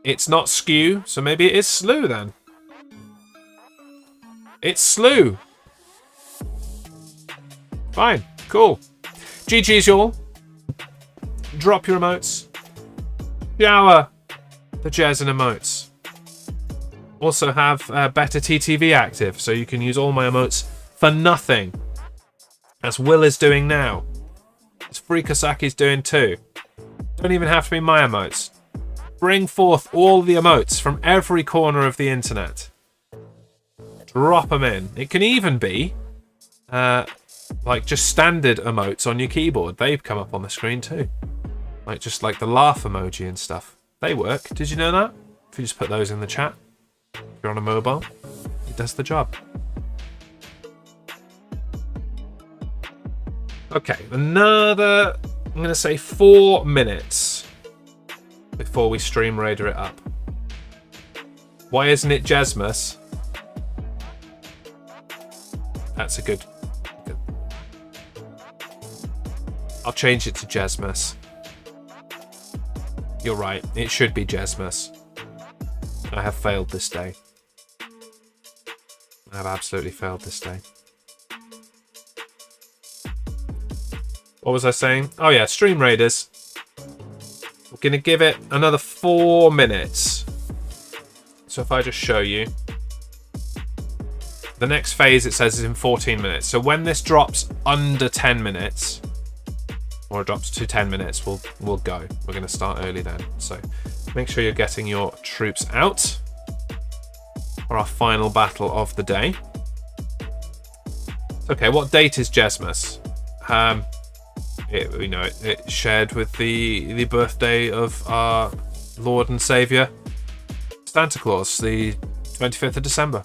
It's not skew, so maybe it is slew then. It's slew. Fine, cool. GG's, y'all. Drop your emotes. Shower the Jez and emotes. Also have better TTV active, so you can use all my emotes for nothing. As Will is doing now. As Freakasaki's doing too. Don't even have to be my emotes. Bring forth all the emotes from every corner of the internet. Drop them in. It can even be like just standard emotes on your keyboard. They've come up on the screen too. Like just like the laugh emoji and stuff. They work. Did you know that? If you just put those in the chat. If you're on a mobile, it does the job. Okay, another, I'm going to say 4 minutes before we stream Raider it up. Why isn't it Jesmus? That's a good. I'll change it to Jesmus. You're right, it should be Jesmus. I have failed this day. I have absolutely failed this day. What was I saying? Oh yeah, Stream Raiders. We're going to give it another 4 minutes. So if I just show you. The next phase, it says, is in 14 minutes. So when this drops under 10 minutes, or it drops to 10 minutes, we'll go. We're going to start early then. So make sure you're getting your troops out for our final battle of the day. Okay, what date is Jesmus? It shared with the birthday of our Lord and Saviour, Santa Claus, the 25th of December.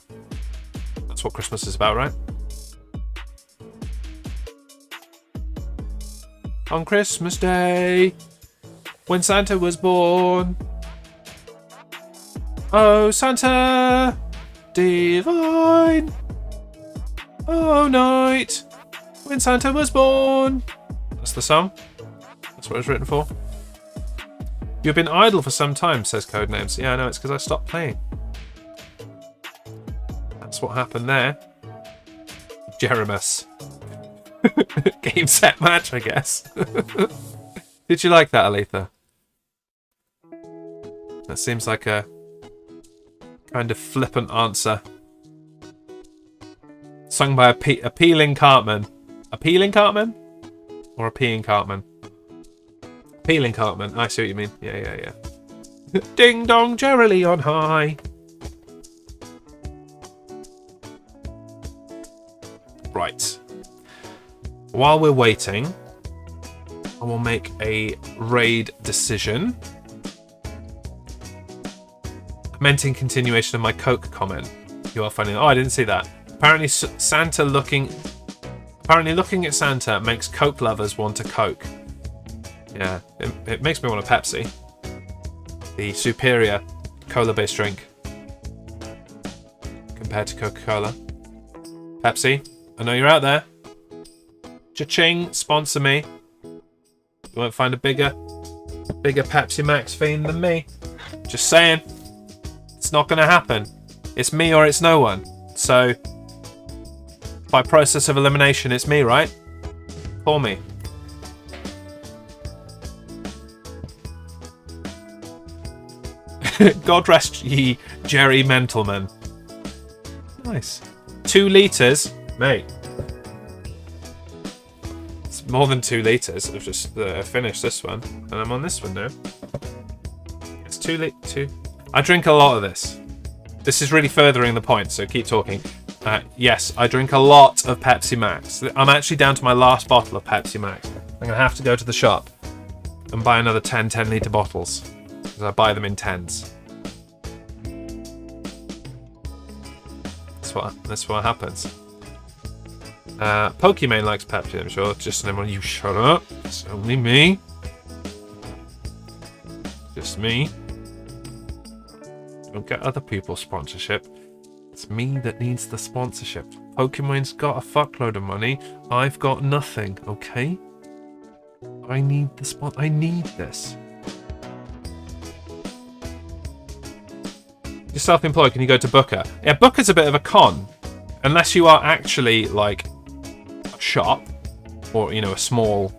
That's what Christmas is about, right? On Christmas Day, when Santa was born. Oh, Santa divine. Oh, night, when Santa was born. That's the song. That's what it was written for. You've been idle for some time, says Codenames. Yeah, I know, it's because I stopped playing. That's what happened there. Jeremus. Game, set, match, I guess. Did you like that, Aletha? That seems like a kind of flippant answer. Sung by a peeling cartman. A peeling cartman? Or a peeing cartman? Peeling cartman. I see what you mean. Yeah. Ding dong, Jerily on high. Right. While we're waiting, I will make a raid decision. I meant in continuation of my Coke comment. You are funny. Oh, I didn't see that. Apparently, Apparently looking at Santa makes Coke lovers want a Coke. Yeah, it makes me want a Pepsi. The superior cola-based drink compared to Coca-Cola. Pepsi, I know you're out there. Cha-ching, sponsor me. You won't find a bigger Pepsi Max fiend than me. Just saying. It's not going to happen. It's me or it's no one. So, by process of elimination, it's me, right? Call me. God rest ye, Jerry Mentalman. Nice. 2 litres. Mate. It's more than 2 litres. I've just finished this one. And I'm on this one now. It's 2 litres. I drink a lot of this. This is really furthering the point, so keep talking. Yes, I drink a lot of Pepsi Max. I'm actually down to my last bottle of Pepsi Max. I'm going to have to go to the shop and buy another 10 10-litre bottles. Because I buy them in 10s. That's what happens. Pokimane likes Pepsi, I'm sure. Just an everyone, you shut up. It's only me. Just me. Don't get other people's sponsorship. It's me that needs the sponsorship. Pokimane's got a fuckload of money. I've got nothing, okay? I need the I need this. You're self-employed, can you go to Booker? Yeah, Booker's a bit of a con. Unless you are actually, like, a shop. Or, you know, a small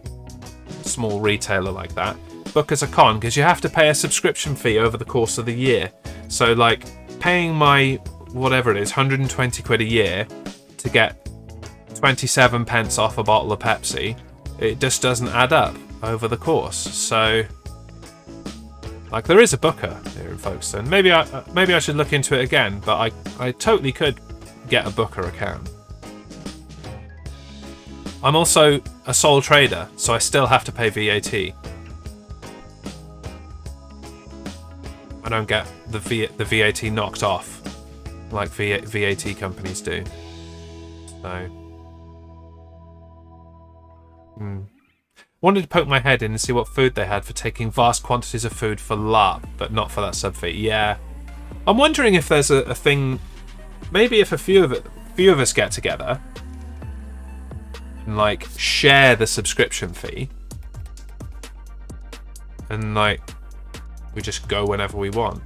retailer like that. Booker's a con, because you have to pay a subscription fee over the course of the year. So, like, paying my, whatever it is, 120 quid a year to get 27 pence off a bottle of Pepsi, it just doesn't add up over the course. So, like, there is a Booker here in Folkestone. Maybe I should look into it again, but I totally could get a Booker account. I'm also a sole trader, so I still have to pay VAT. I don't get the VAT knocked off like VAT companies do. So, wanted to poke my head in and see what food they had for taking vast quantities of food for LARP, but not for that sub fee. Yeah, I'm wondering if there's a thing. Maybe if a few of us get together and like share the subscription fee, and like we just go whenever we want.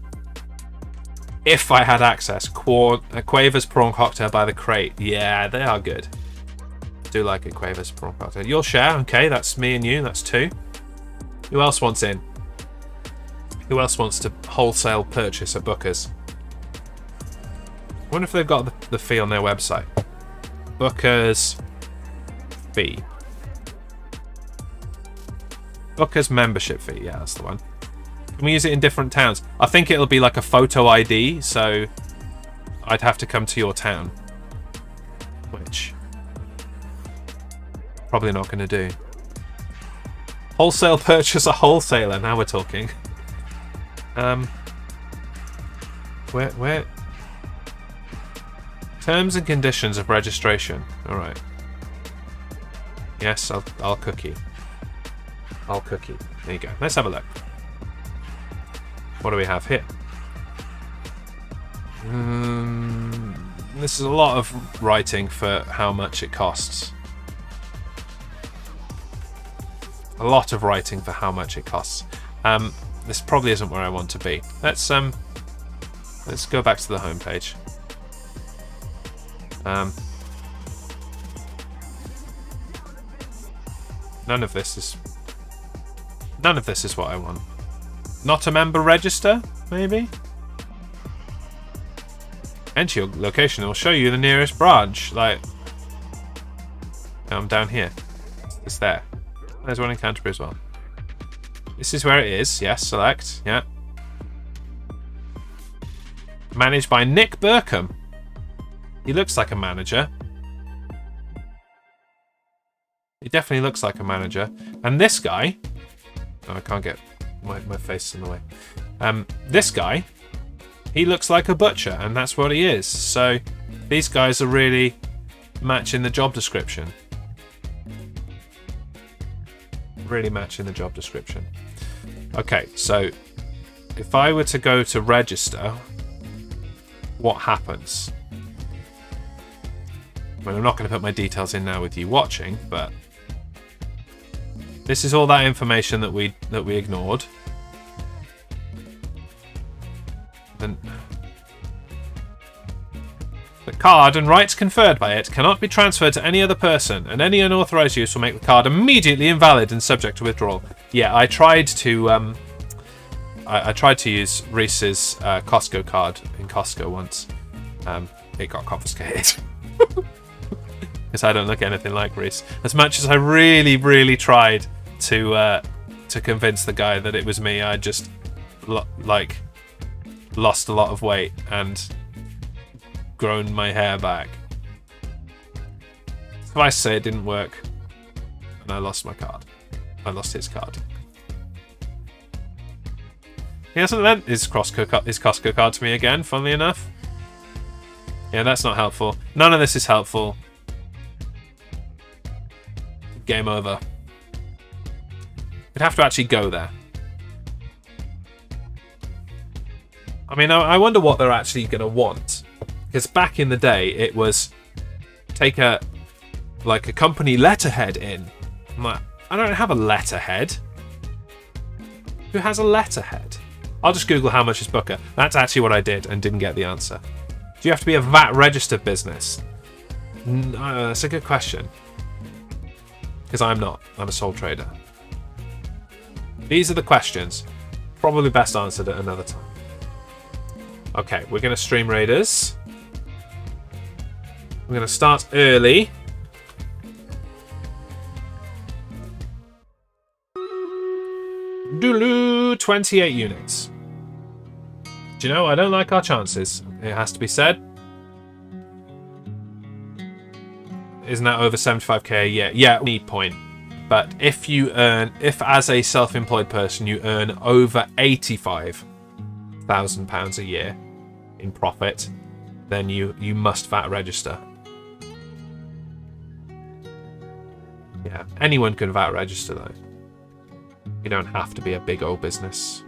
If I had access, Quaver's prawn cocktail by the crate. Yeah, they are good. Do like a Quaver's prawn cocktail. You'll share, okay? That's me and you. That's 2. Who else wants in? Who else wants to wholesale purchase at Booker's? I wonder if they've got the fee on their website. Booker's fee. Booker's membership fee. Yeah, that's the one. Can we use it in different towns? I think it'll be like a photo ID, so I'd have to come to your town. Which probably not going to do. Wholesale purchase a wholesaler. Now we're talking. Where? Terms and conditions of registration. All right. Yes, I'll cookie. I'll cookie. There you go. Let's have a look. What do we have here? This is a lot of writing for how much it costs. A lot of writing for how much it costs. This probably isn't where I want to be. Let's go back to the homepage. None of this is what I want. Not a member register, maybe? Enter your location. It will show you the nearest branch. Like, I'm down here. It's there. There's one in Canterbury as well. This is where it is. Yes, select. Yeah. Managed by Nick Burkham. He looks like a manager. He definitely looks like a manager. And this guy... Oh, I can't get... My face in the way. This guy, he looks like a butcher, and that's what he is. So these guys are really matching the job description. Really matching the job description. Okay, so if I were to go to register, what happens? Well, I'm not going to put my details in now with you watching, but this is all that information that we ignored. Then the card and rights conferred by it cannot be transferred to any other person, and any unauthorized use will make the card immediately invalid and subject to withdrawal. Yeah, I tried to use Reese's Costco card in Costco once. It got confiscated. Because I don't look anything like Reese. As much as I really, really tried to convince the guy that it was me, I just lost a lot of weight and grown my hair back. If I say it didn't work, and I lost my card. I lost his card. He hasn't lent his Costco card to me again, funnily enough. Yeah, that's not helpful. None of this is helpful. Game over. You'd have to actually go there. I mean, I wonder what they're actually going to want. Because back in the day, it was take a company letterhead in. I'm like, I don't have a letterhead. Who has a letterhead? I'll just Google how much is Booker. That's actually what I did and didn't get the answer. Do you have to be a VAT registered business? That's a good question. Because I'm not. I'm a sole trader. These are the questions. Probably best answered at another time. Okay, we're going to stream Raiders. We're going to start early. Dulu, 28 units. Do you know, I don't like our chances. It has to be said. Isn't that over 75k a year? Yeah, need point. But if as a self-employed person you earn over £85,000 a year in profit, then you must VAT register. Yeah, anyone can VAT register though. You don't have to be a big old business.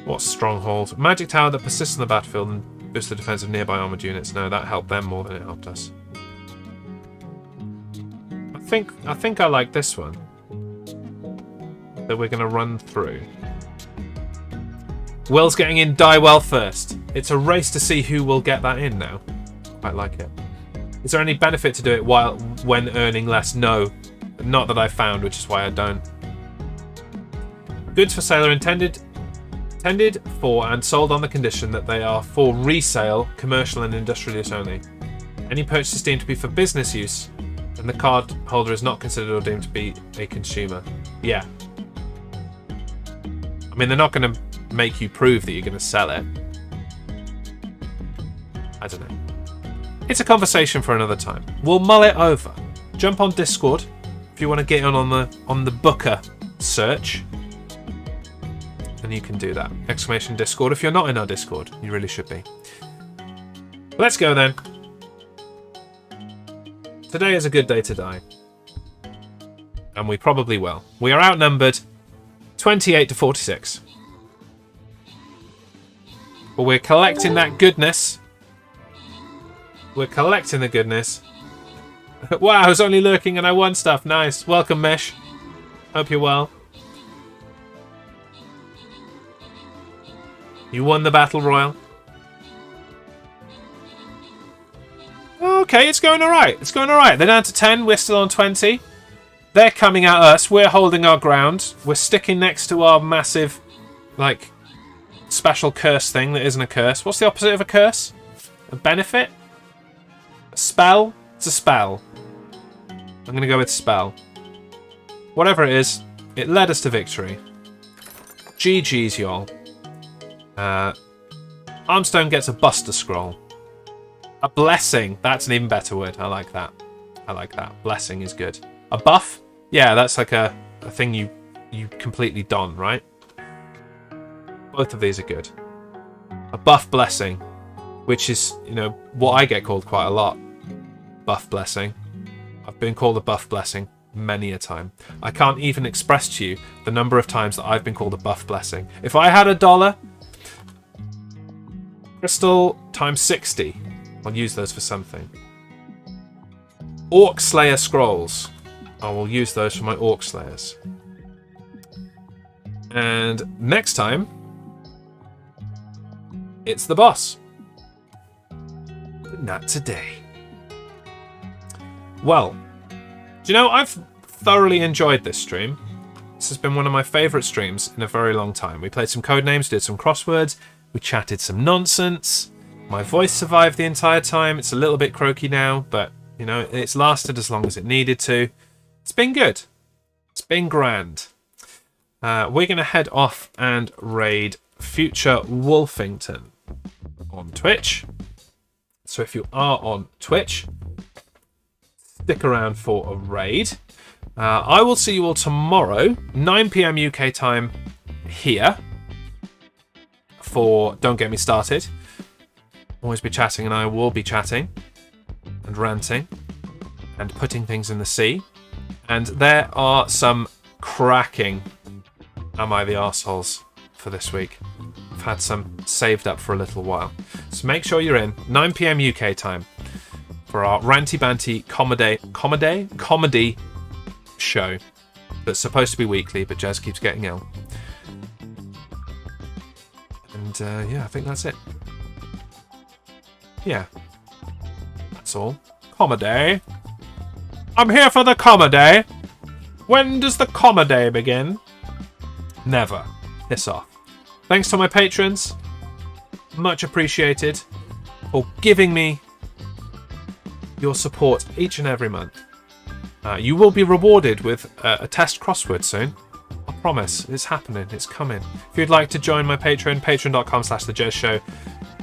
What's Stronghold? Magic tower that persists on the battlefield and boosts the defense of nearby armoured units. No, that helped them more than it helped us. I think I like this one. That we're going to run through. Will's getting in die well first. It's a race to see who will get that in now. Quite like it. Is there any benefit to do it when earning less? No. Not that I found, which is why I don't. Goods for sale are intended for and sold on the condition that they are for resale, commercial and industrial use only. Any purchases deemed to be for business use, and the card holder is not considered or deemed to be a consumer. Yeah. I mean, they're not going to make you prove that you're going to sell it. I don't know. It's a conversation for another time. We'll mull it over. Jump on Discord if you want to get on the Booker search. And you can do that. Exclamation Discord. If you're not in our Discord, you really should be. Let's go then. Today is a good day to die. And we probably will. We are outnumbered 28 to 46. But we're collecting that goodness. We're collecting the goodness. Wow, I was only lurking and I won stuff. Nice. Welcome, Mesh. Hope you're well. You won the Battle Royal. Okay, it's going alright. It's going alright. They're down to 10. We're still on 20. They're coming at us. We're holding our ground. We're sticking next to our massive, special curse thing that isn't a curse. What's the opposite of a curse? A benefit? A spell? It's a spell. I'm going to go with spell. Whatever it is, it led us to victory. GG's, y'all. Armstone gets a Buster Scroll. A blessing. That's an even better word. I like that. I like that. Blessing is good. A buff? Yeah, that's like a thing you completely don, right? Both of these are good. A buff blessing, which is, what I get called quite a lot. Buff blessing. I've been called a buff blessing many a time. I can't even express to you the number of times that I've been called a buff blessing. If I had $1, crystal times 60. I'll use those for something. Orc Slayer scrolls. I will use those for my Orc Slayers. And next time, it's the boss. But not today. Well, do you know, I've thoroughly enjoyed this stream. This has been one of my favourite streams in a very long time. We played some Codenames, did some Crosswords, we chatted some nonsense. My voice survived the entire time. It's a little bit croaky now, but, you know, it's lasted as long as it needed to. It's been good. It's been grand. We're going to head off and raid Future Wolfington on Twitch. So if you are on Twitch, stick around for a raid. I will see you all tomorrow, 9 PM UK time here for Don't Get Me Started. Always be chatting, and I will be chatting and ranting and putting things in the sea. And there are some cracking Am I the Arseholes for this week. I've had some saved up for a little while. So make sure you're in 9 PM UK time for our ranty banty comedy show that's supposed to be weekly, but Jez keeps getting ill. And yeah, I think that's it. Yeah, that's all. Comedy. I'm here for the comedy. When does the comedy begin? Never. Piss off. Thanks to my patrons. Much appreciated for giving me your support each and every month. You will be rewarded with a test crossword soon. I promise. It's happening. It's coming. If you'd like to join my Patreon, patreon.com/thejezshow.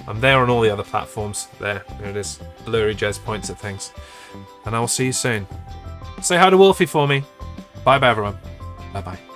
I'm there on all the other platforms. There it is. Blurry Jez points at things. And I will see you soon. Say hi to Wolfie for me. Bye bye, everyone. Bye bye.